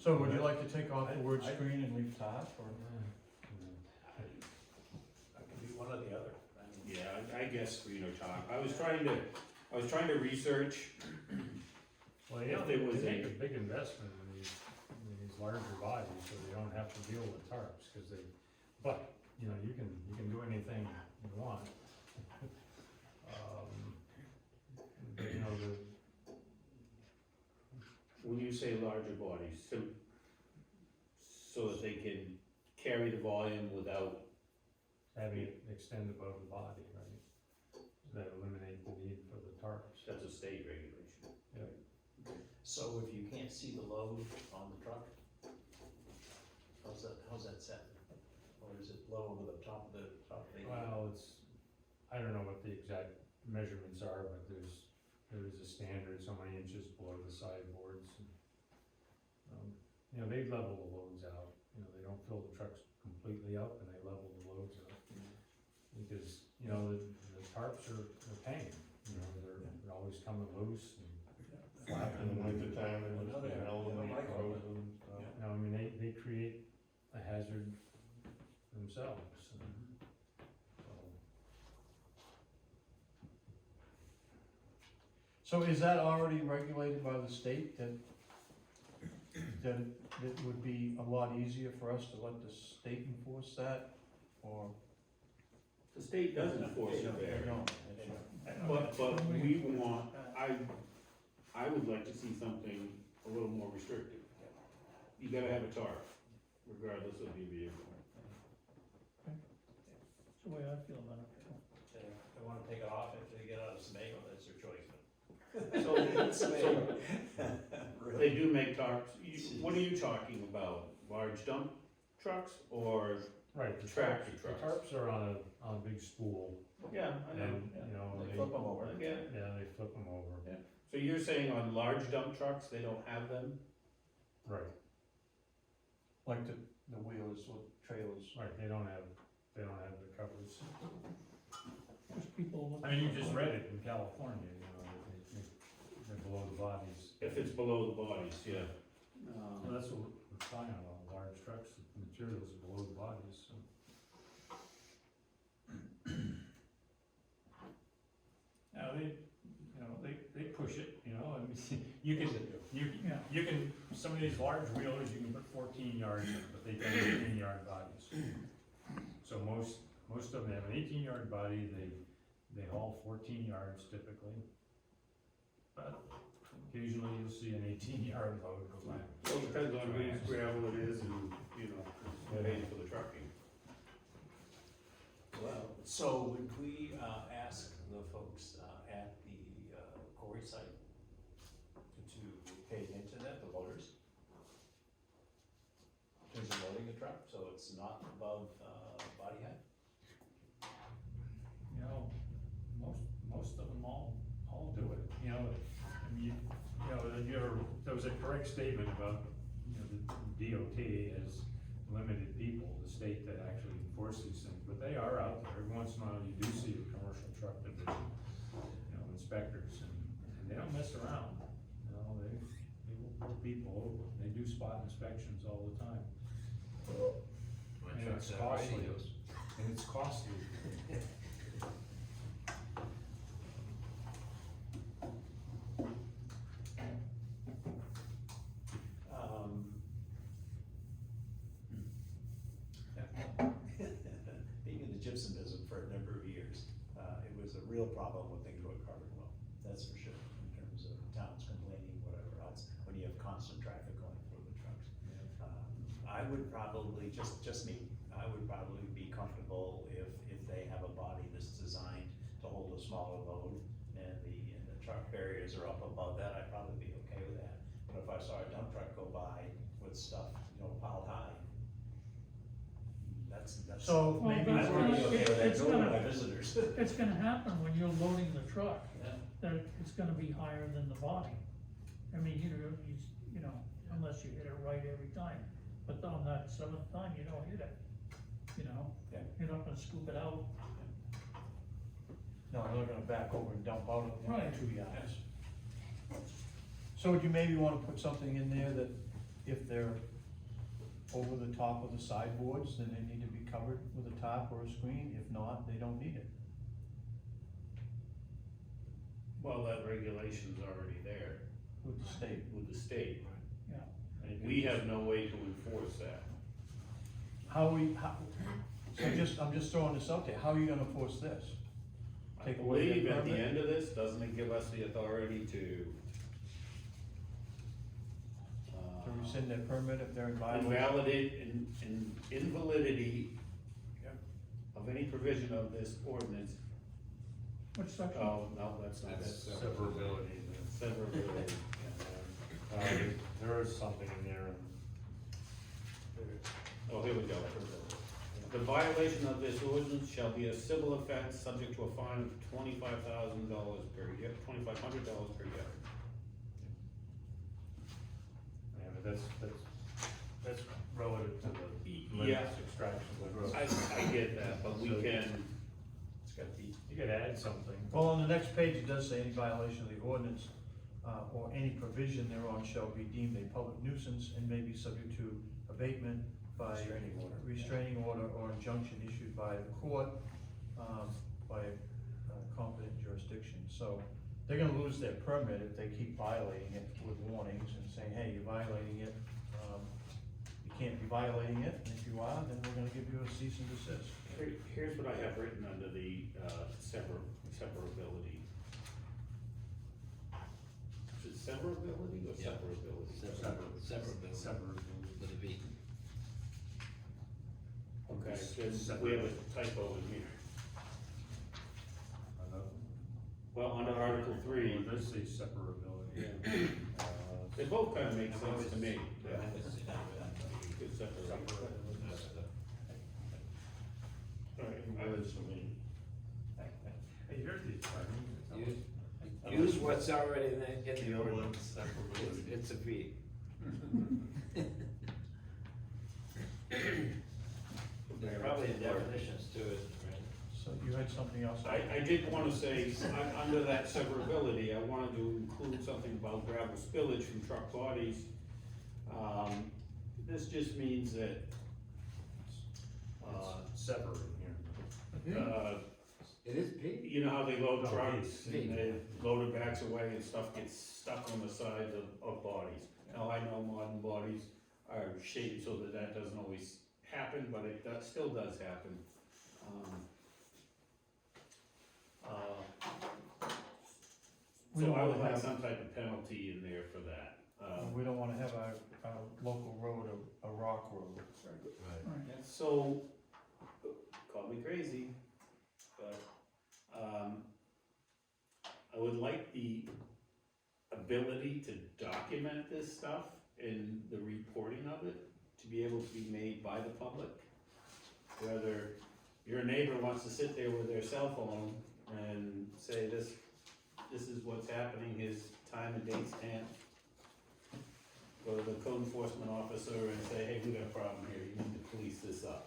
So would you like to take off the word screen and leave top, or? That could be one or the other. I mean, Yeah, I guess screen or top. I was trying to research, Well, yeah, If they there was make a- a big investment in these larger bodies, so they don't have to deal with tarps, cause they, but, you know, you can do anything you want. But, you know, when you say larger bodies, so that they can carry the volume without, having it extend above the body, right? That eliminate the need for the tarps. that's a state regulation. So if you can't see the load on the truck, how's that set? Or is it low over the top of the Well, I don't know what the exact measurements are, but there is a standard, so many inches below the sideboards. And, you know, they level the loads out, you know, they don't fill the trucks completely up, and they level the loads out. Because, you know, the tarps are pain, you know, they're always coming loose and flapping. In the winter time, it was, Another- you know, another micro. frozen and stuff. You know, I mean, they create a hazard themselves, and so. So is that already regulated by the state, that it would be a lot easier for us to let the state enforce that, or? The state does enforce it there, No, but we want, I would like to see something a little more restrictive. You gotta have a tarp, regardless of your vehicle. that's the way I feel about it. If they wanna take it off if they get out of Sebago, that's their choice. They do make tarps. What are you talking about? Large dump trucks or? Right, the Tractor tarps, trucks. the tarps are on a big spool, Yeah, I know. and, you know, They flip them over. Yeah, yeah, they flip them over. Yeah. so you're saying on large dump trucks, they don't have them? Right, like the wheels with trailers. right, they don't have the covers. just people looking. I mean, you for just money. read it in California, you know, they're below the bodies. If it's below the bodies, yeah. Well, that's what we're talking about, large trucks, the materials are below the bodies, so. Now, they push it, you know, I mean, Yeah. you can, some of these large wheelers, you can put 14 yards in, but they can 18-yard bodies. So most of them have an 18-yard body, they haul 14 yards typically. But occasionally you'll see an 18-yard load go by. Well, it depends on whose gravel it is and, you know, paying for the trucking. Well, so would we, ask the folks, at the, quarry site to pay into that, the loaders? In terms of loading the truck, so it's not above, body height? You know, most of them all do it, you know, I mean, there was a correct statement about, you know, the DOT has limited people, the state that actually enforce these things, but they are out there, every once in a while you do see a commercial truck division, you know, inspectors, and they don't mess around, you know, they will pull people over, they do spot inspections all the time. And it's costly, and it's costly. Being in the gypsum business for a number of years, it was a real problem when things weren't covered well, that's for sure, in terms of towns complaining, whatever else, when you have constant traffic going through the trucks. I would probably, just me, I would probably be comfortable if they have a body that's designed to hold a smaller load, and the truck barriers are up above that, I'd probably be okay with that. But if I saw a dump truck go by with stuff, you know, piled high, that's. So Well, maybe, that's I gonna- wouldn't be okay with that it's going to gonna- my visitors. It's gonna happen when you're loading the truck, Yeah. that it's gonna be higher than the body. I mean, you know, unless you hit it right every time, but on that seventh time, you don't hit it, you know? Yeah. You're not gonna scoop it out. no, they're gonna back over and dump out of Right. 2 yards. So would you maybe wanna put something in there that if they're over the top of the sideboards, then they need to be covered with a top or a screen? If not, they don't need it. Well, that regulation's already there With the state. with the state. Yeah. And we have no way to enforce that. So I'm just throwing this out there, how are you gonna force this? I Take away believe their at the permit? end of this, doesn't it give us the authority to To rescind their permit if they're in violation? invalidate invalidity of any provision of this ordinance? Which section? Oh, no, that's not it. Severability. Severability. There is something in there. Oh, here we go. The violation of this ordinance shall be a civil offense subject to a fine of $25,000 per year, $2,500 per year. Yeah, but that's relative to the Yeah. limits extraction of the road. I get that, but we can, It's got the, You could add something. Well, on the next page, it does say any violation of the ordinance, or any provision thereon shall be deemed a public nuisance and may be subject to abatement by restraining order or injunction issued by the court, by a competent jurisdiction. So they're gonna lose their permit if they keep violating it with warnings and saying, hey, you're violating it. You can't be violating it, and if you are, then we're gonna give you a cease and desist. here's what I have written under the, severability. Is it severability or Yeah. severability? Separate with a V. Okay, then we have a typo in here. Well, under Article 3, It does say separability. they both kind of make sense to me. Good separation. Alright, Hey, you're the attorney. Use what's already in the ordinance. It's a V. there's probably definitions to it, right? So you had something else? I did wanna say, under that severability, I wanted to include something about gravel spillage from truck bodies. This just means that, Severing here. It is big. you know how they load No, trucks, big. and they load it backs away and stuff gets stuck on the sides of bodies. Now, I know modern bodies are shaped so that that doesn't always happen, but it still does happen. We So don't I would wanna like have- some type of penalty in there for that. We don't wanna have our local road a rock road. Right. Right. And so, call me crazy, but, I would like the ability to document this stuff and the reporting of it to be able to be made by the public. Whether your neighbor wants to sit there with their cell phone and say this is what's happening, his time and date stamp. Go to the code enforcement officer and say, hey, we got a problem here, you need to police this up.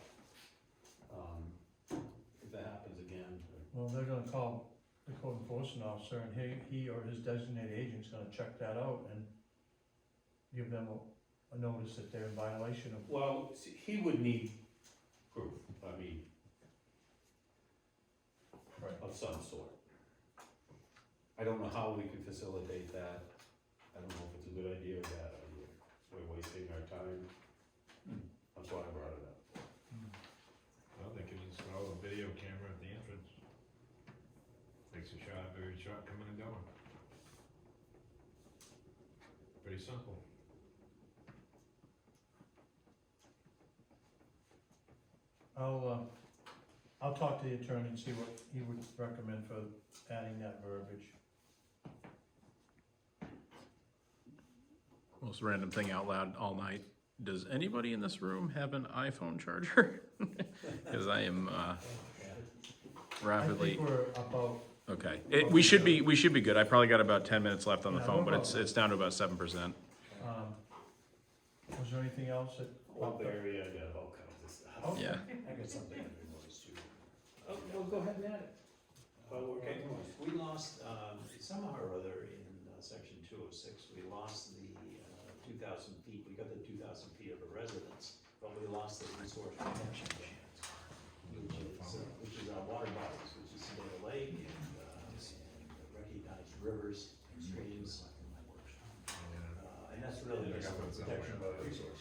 If that happens again. Well, they're gonna call the code enforcement officer and he or his designated agent's gonna check that out and give them a notice that they're in violation of. Well, see, he would need proof, I mean, Right. of some sort. I don't know how we can facilitate that, I don't know if it's a good idea or bad idea, we're wasting our time. That's why I brought it up. Well, they can install a video camera at the entrance. Takes a shot, very shot coming and going. Pretty simple. I'll talk to the attorney and see what he would recommend for adding that verbiage. Most random thing out loud all night. Does anybody in this room have an iPhone charger? Because I am rapidly. I think we're about, Okay, we should be good. I probably got about 10 minutes left on the Yeah, phone, no but it's down to about 7%. was there anything else that? Old area, I got all kinds of stuff. Okay. Yeah. I got something under noise too. Oh, well, go ahead and add it. Okay, we lost, somehow or other in section 206, we lost the 2,000 feet, we got the 2,000 feet of a residence, but we lost the resource protection plans, which is our water bodies, which is Cedar Lake and recognized rivers, streams. And that's really just the protection of our resources.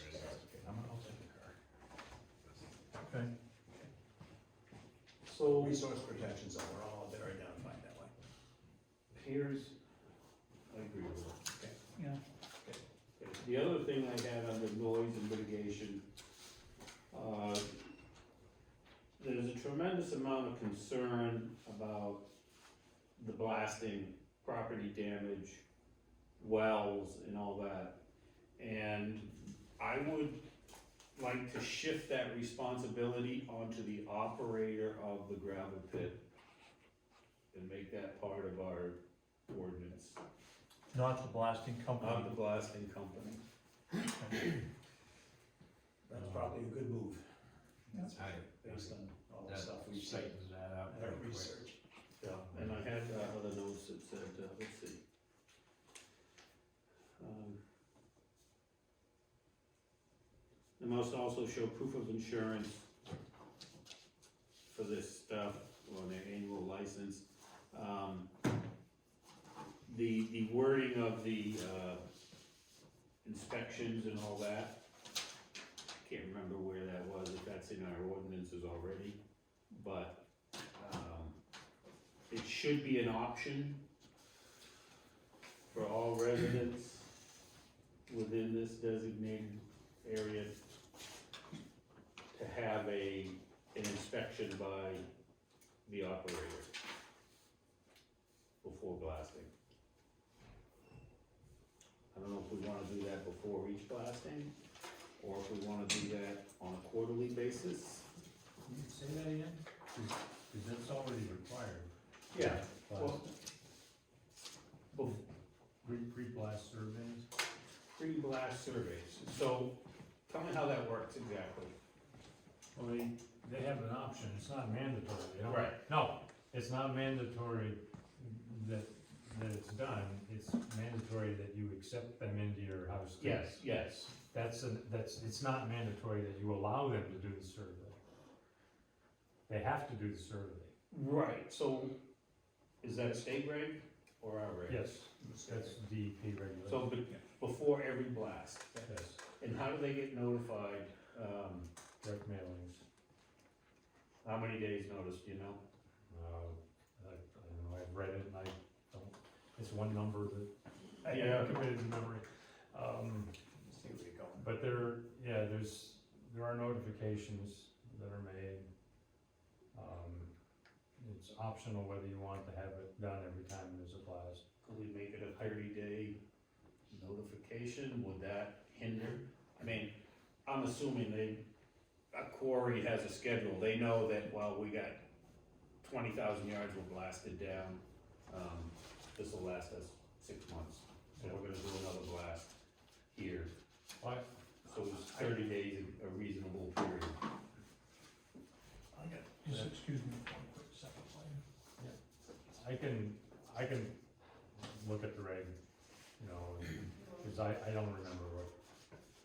Okay, So, Resource protections are all, they're identified that way. here's, I agree with it. Yeah. The other thing I had under noise and mitigation, there's a tremendous amount of concern about the blasting, property damage, wells and all that. And I would like to shift that responsibility onto the operator of the gravel pit and make that part of our ordinance, not the blasting not company. the blasting company. That's probably a good move, based on all the That stuff we've seen, straightens that out our pretty quick. research. Yeah, and I had other notes that said, let's see. They must also show proof of insurance for this stuff on their annual license. The wording of the inspections and all that, can't remember where that was, if that's in our ordinances already, but it should be an option for all residents within this designated area to have an inspection by the operator before blasting. I don't know if we wanna do that before each blasting, or if we wanna do that on a quarterly basis. Can you say that again? Because that's already required. Yeah, well, Pre-blast surveys. pre-blast surveys, so tell me how that works exactly. Well, they have an option, it's not mandatory, they don't. Right. No, it's not mandatory that it's done, it's mandatory that you accept them into your house. too. Yes, It's not mandatory that you allow them to do the survey. They have to do the survey. right, so is that state reg or our reg? Yes, that's DEP regulation. So before every blast, Yes, and how do they get notified, direct mailings. how many days notice, do you know? I don't know, I've read it and I don't, it's one number that I Yeah. committed to memory. See where you're going. But there are notifications that are made. It's optional whether you want to have it done every time there's a blast. Could we make it a 30-day notification, would that hinder? I mean, I'm assuming a quarry has a schedule, they know that, well, we got 20,000 yards were blasted down, this will last us 6 months, so we're gonna do another blast here. But So is 30 days a reasonable period? Just excuse me for one quick second, please. I can look at the reg, you know, cause I don't remember what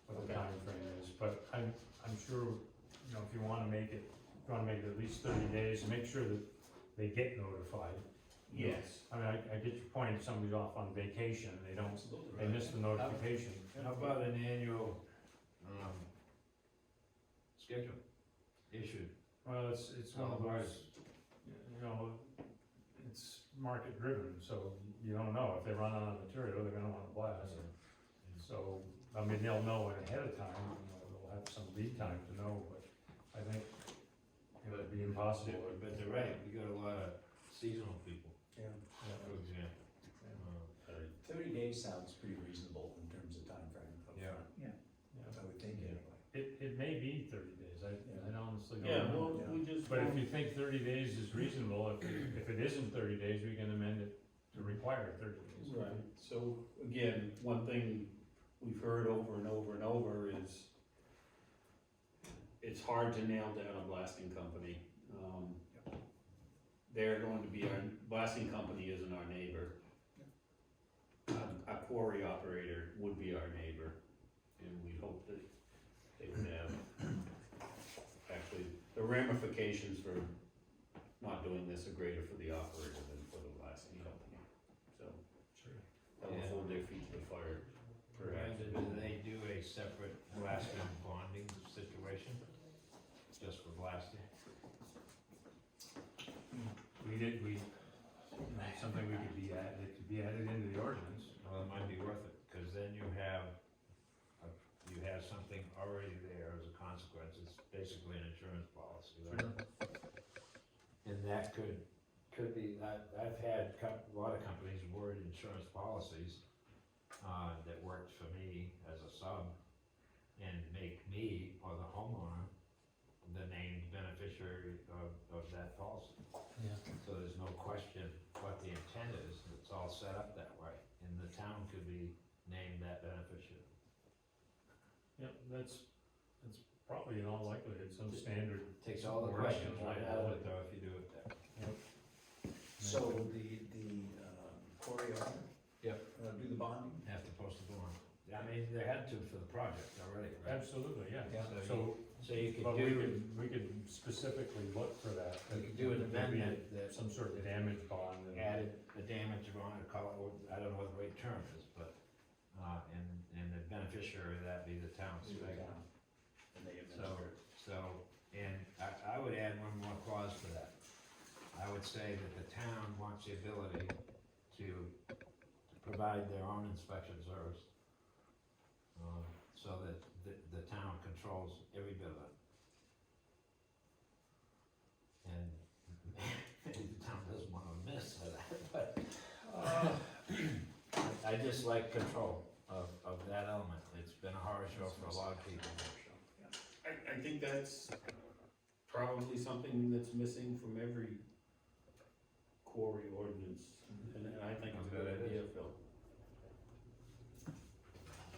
the Okay. time frame is, but I'm sure, you know, if you wanna make it at least 30 days, make sure that they get notified. Yes. I mean, I get your point, if somebody's off on vacation, they miss the notification. How about an annual, schedule issued? Well, it's one of those, you know, it's market driven, so you don't know, if they run out of material, they're gonna wanna blast. So, I mean, they'll know ahead of time, you know, they'll have some lead time to know, but I think it would be impossible. But they're right, you got a lot of seasonal people, Yeah. for example. 30 days sounds pretty reasonable in terms of timeframe Yeah. upfront. Yeah. I would think anyway. It may be 30 days, I honestly Yeah, don't know. well, we just. But if you think 30 days is reasonable, if it isn't 30 days, we can amend it to require 30 days. Right, so again, one thing we've heard over and over and over is it's hard to nail down a blasting company. They're going to be our, blasting company isn't our neighbor. A quarry operator would be our neighbor, and we hope that they would have, actually, the ramifications for not doing this are greater for the operator than for the blasting company, so. Sure. That will hold their feet to the fire, perhaps. Do they do a separate blasting bonding situation, just for blasting? Something it could be added into the ordinance. Well, it might be worth it, cause then you have something already there as a consequence, it's basically an insurance policy, right? And that could be, I've had a lot of companies word insurance policies, that worked for me as a sub, and make me, or the homeowner, the named beneficiary of that policy. Yeah. So there's no question what the intent is, it's all set up that way, and the town could be named that beneficiary. Yep, that's probably in all likelihood some standard. Takes all the wording questions right out of it liability. though, if you do it that way. So the quarry owner? Yep. Do the bonding? Have to post a bond. I mean, they had to for the project already, right? Absolutely, yeah. Yeah. So you could But do, we could specifically look for that. you could do an Maybe amendment that some sort of damage bond. and- added the damage bond, or call it, I don't know what the right term is, but, and the beneficiary of that be the town. And they So, administer. and I would add one more clause to that. I would say that the town wants the ability to provide their own inspection service. So that the town controls every bit of it. And maybe the town doesn't wanna admit to that, but, I just like control of that element. It's been a horror show for a lot of people. I think that's probably something that's missing from every quarry ordinance, and I think it's a good idea, Phil.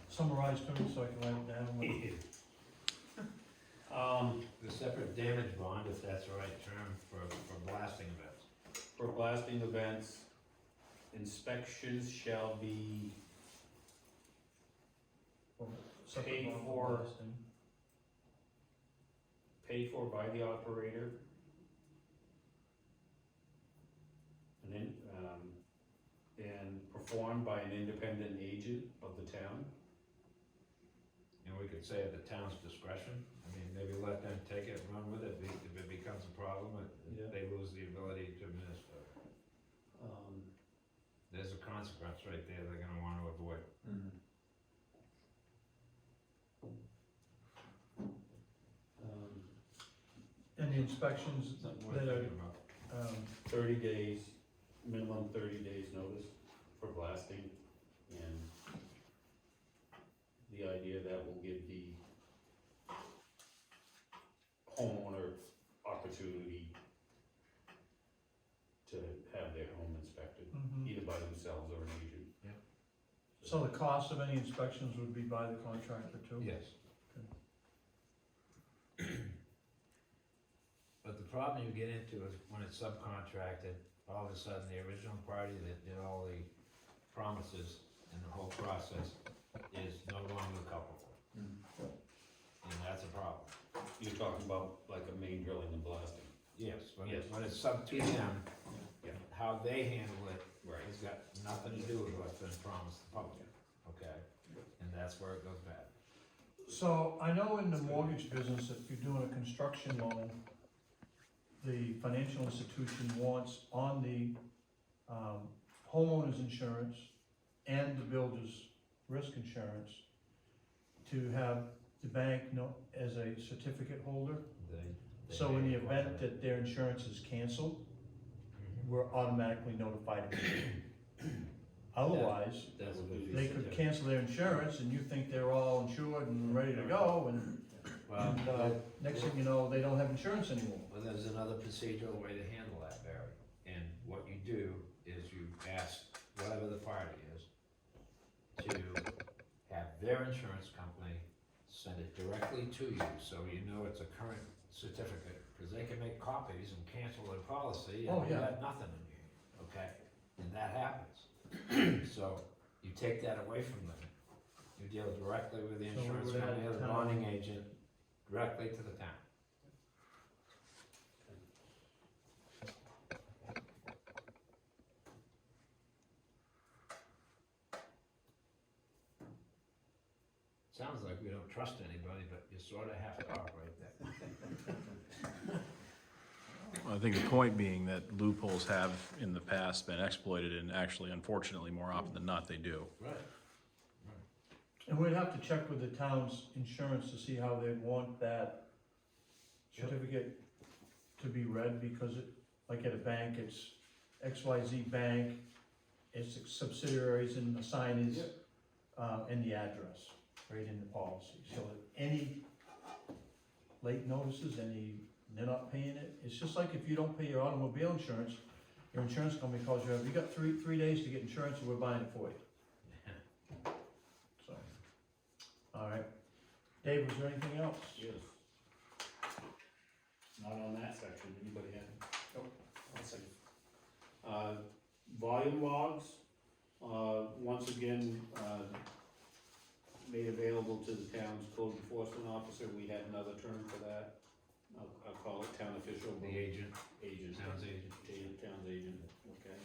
Summarize to me so I can write it down. The separate damage bond, if that's the right term, for blasting events. For blasting events, inspections shall be Separate Paid bond for. blasting. paid for by the operator. And performed by an independent agent of the town. And we could say at the town's discretion, I mean, maybe let them take it, run with it, if it becomes a problem, Yeah. they lose the ability to administer. There's a consequence right there they're gonna wanna avoid. And the inspections Something worth that are, thinking about. 30 days, minimum 30 days notice for blasting, and the idea that will give the homeowner opportunity to have their home inspected, Mhm. either by themselves or an agent. So the cost of any inspections would be by the contractor too? Yes. But the problem you get into is when it's subcontracted, all of a sudden the original party that did all the promises and the whole process is no longer culpable. And that's a problem. You're talking about like a main drilling and blasting. Yes, Yes. when it's sub to them, Yeah. how they handle it Right. has got nothing to do with what's been promised the public, okay? And that's where it goes bad. So I know in the mortgage business, if you're doing a construction loan, the financial institution wants on the homeowner's insurance and the builder's risk insurance to have the bank know as a certificate holder. They So in the may require event that their insurance is canceled, we're automatically notified. Otherwise, That would be. they could cancel their insurance and you think they're all insured and ready to go and Well, next thing you know, they don't have insurance anymore. well, there's another procedural way to handle that, Barry. And what you do is you ask whatever the party is to have their insurance company send it directly to you, so you know it's a current certificate, because they can make copies and cancel their policy Oh, and you yeah. have nothing in here, okay? And that happens. So you take that away from them. You deal directly with the So we insurance would add company or the town. bonding agent, directly to the town. Sounds like we don't trust anybody, but you sort of have to operate that way. I think the point being that loopholes have in the past been exploited, and actually, unfortunately, more often than not, they do. Right. And we'd have to check with the town's insurance to see how they'd want that certificate to be read, because it, like at a bank, it's XYZ Bank, its subsidiaries and the sign is, and the address, right in the policy. So that any late notices, they're not paying it, it's just like if you don't pay your automobile insurance, your insurance company calls you up, you got three days to get insurance and we're buying it for you. So, all right. Dave, was there anything else? Yes. Not on that section, anybody have? Nope. I'll say. Volume logs, once again, made available to the town's code enforcement officer, we had another term for that. I'll call it town official. The agent, Agent. town's agent. Town's agent, okay.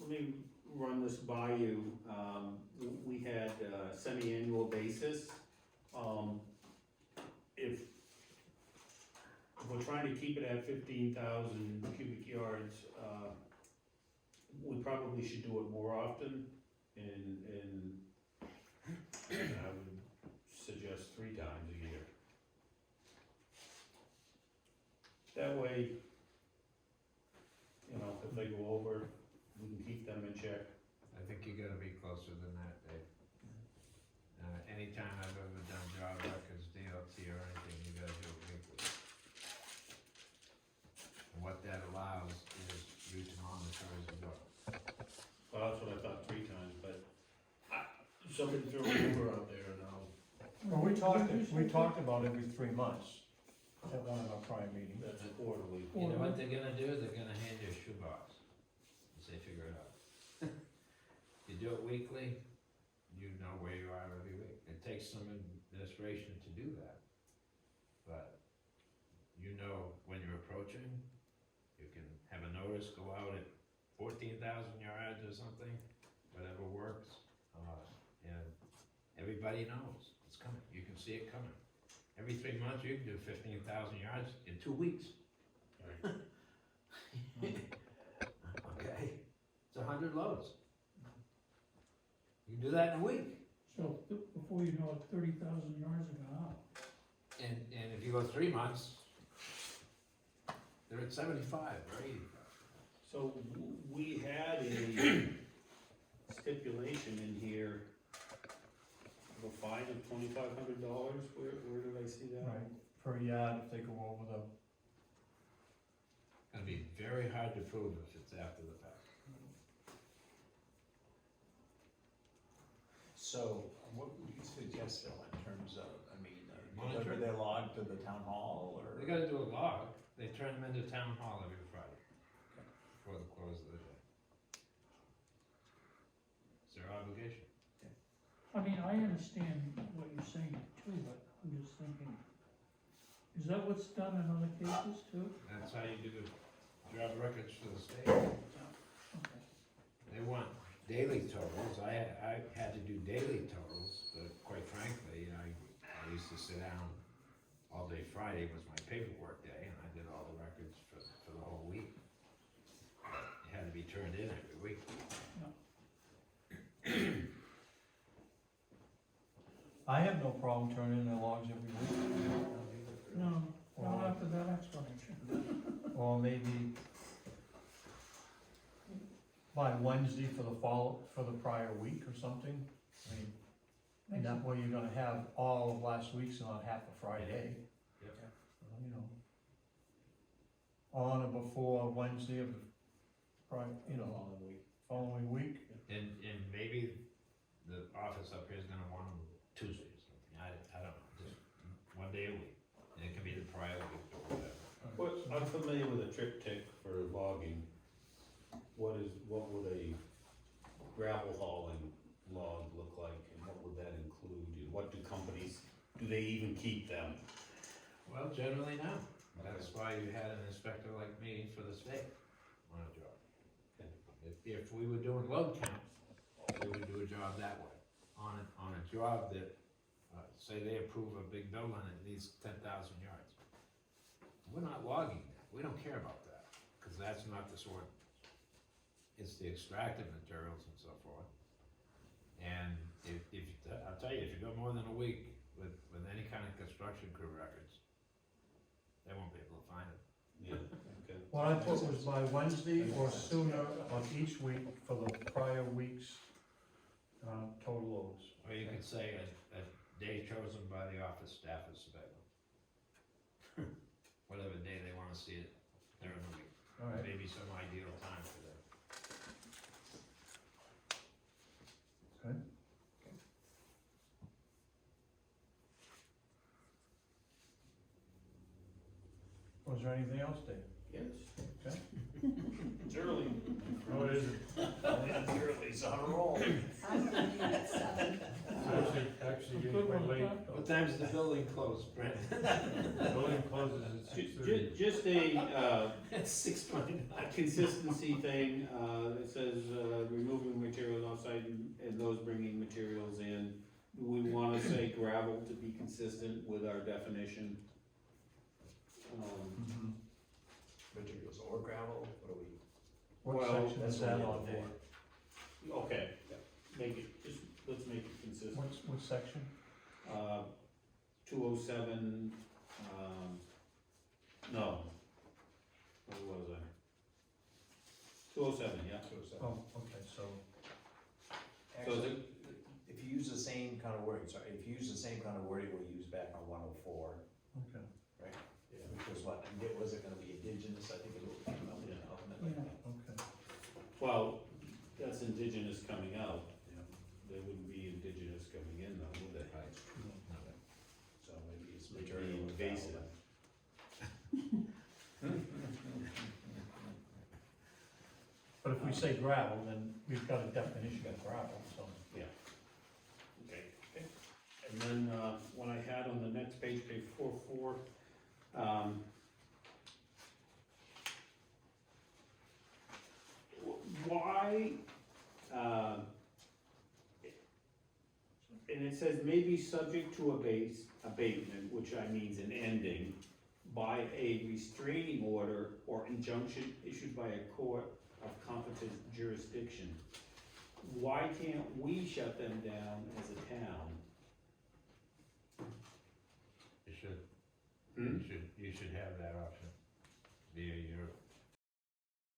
Let me run this by you, we had a semi-annual basis, if we're trying to keep it at 15,000 cubic yards, we probably should do it more often, and I would suggest 3 times a year. That way, you know, if they go over, we can keep them in check. I think you gotta be closer than that, Dave. Anytime I've ever done job records, DOT or anything, you gotta do it weekly. And what that allows is you to monitor as you go. Well, that's what I thought 3 times, but somebody throw a number out there now. Well, we talked about every 3 months at one of our prior meetings. That's a quarterly. You know what they're gonna do? They're gonna hand you a shoebox, and say, figure it out. You do it weekly, you know where you are every week. It takes some administration to do that. But you know when you're approaching, you can have a notice go out at 14,000 yards or something, whatever works. And everybody knows it's coming. You can see it coming. Every 3 months, you can do 15,000 yards in 2 weeks. Okay, it's 100 loads. You can do that in a week. So before you know it, 30,000 yards are gone out. And if you go 3 months, they're at 75 or 85. So we had a stipulation in here of a fine of $2,500, where did I see that? Right, per yard if they go over the, Gonna be very hard to prove if it's after the fact. So what would you suggest, Phil, in terms of, I mean, Monitor. deliver their log to the town hall, or? They gotta do a log. They turn them into town hall every Friday before the close of the day. It's their obligation. I mean, I understand what you're saying too, but I'm just thinking, is that what's done in other cases too? That's how you do job records for the state. Okay. They want daily totals. I had to do daily totals, but quite frankly, I used to sit down all day Friday was my paperwork day, and I did all the records for the whole week. It had to be turned in every week. I have no problem turning in their logs every week. No, not after that explanation. Or maybe by Wednesday for the prior week or something. I mean, and that way you're gonna have all of last week's and not half a Friday. Yep. You know. On or before Wednesday of the prior, you know, following week. And maybe the office up here is gonna want them Tuesday or something. I don't know, just one day a week. And it can be the prior week or whatever. I'm familiar with a triptych for logging. What would a gravel hauling log look like, and what would that include, and what do companies, do they even keep them? Well, generally no. That's why you had an inspector like me for the state on a job. If we were doing load count, we would do a job that way. On a job that, say they approve a big building that needs 10,000 yards. We're not logging that. We don't care about that, because that's not the sort. It's the extractive materials and so forth. And I'll tell you, if you go more than a week with any kind of construction crew records, they won't be able to find it. Yeah, okay. What I put was by Wednesday or sooner of each week for the prior week's, total loads. Or you could say a day chosen by the office staff is surveillance. Whatever day they wanna see it during the week. All right. Maybe some ideal time for them. Okay. Was there anything else, Dave? Yes, Okay. it's early. Oh, it is, It's early, it's on a roll. I'm gonna be at 7. actually Good getting quite one, late. huh? What time's the building close, Brent? Building closes at 6:30. Just It's 6:29. a consistency thing, it says, removing materials offsite and those bringing materials in. We wanna say gravel to be consistent with our definition. Materials or gravel, what do we? What Well, section that's is what that we on did there? Okay, make it, let's make it consistent. What section? 207, no. What was I? 207, yeah. Oh, okay, so, Actually, if you use the same kind of wording, sorry, if you use the same kind of wording we used back on 104, okay. which was what, was it gonna be indigenous, I think it was, ultimately. Yeah. Okay. Well, that's indigenous coming out. Yeah. They wouldn't be indigenous if we say gravel, then we've got a definition of gravel, so. Okay. And then, what I had on the next page, page 4, why, and it says may be subject to abatement, which I means an ending, by a restraining order or injunction issued by a court of competent jurisdiction. Why can't we shut them down as a town? You should, Hmm? you should have that option via your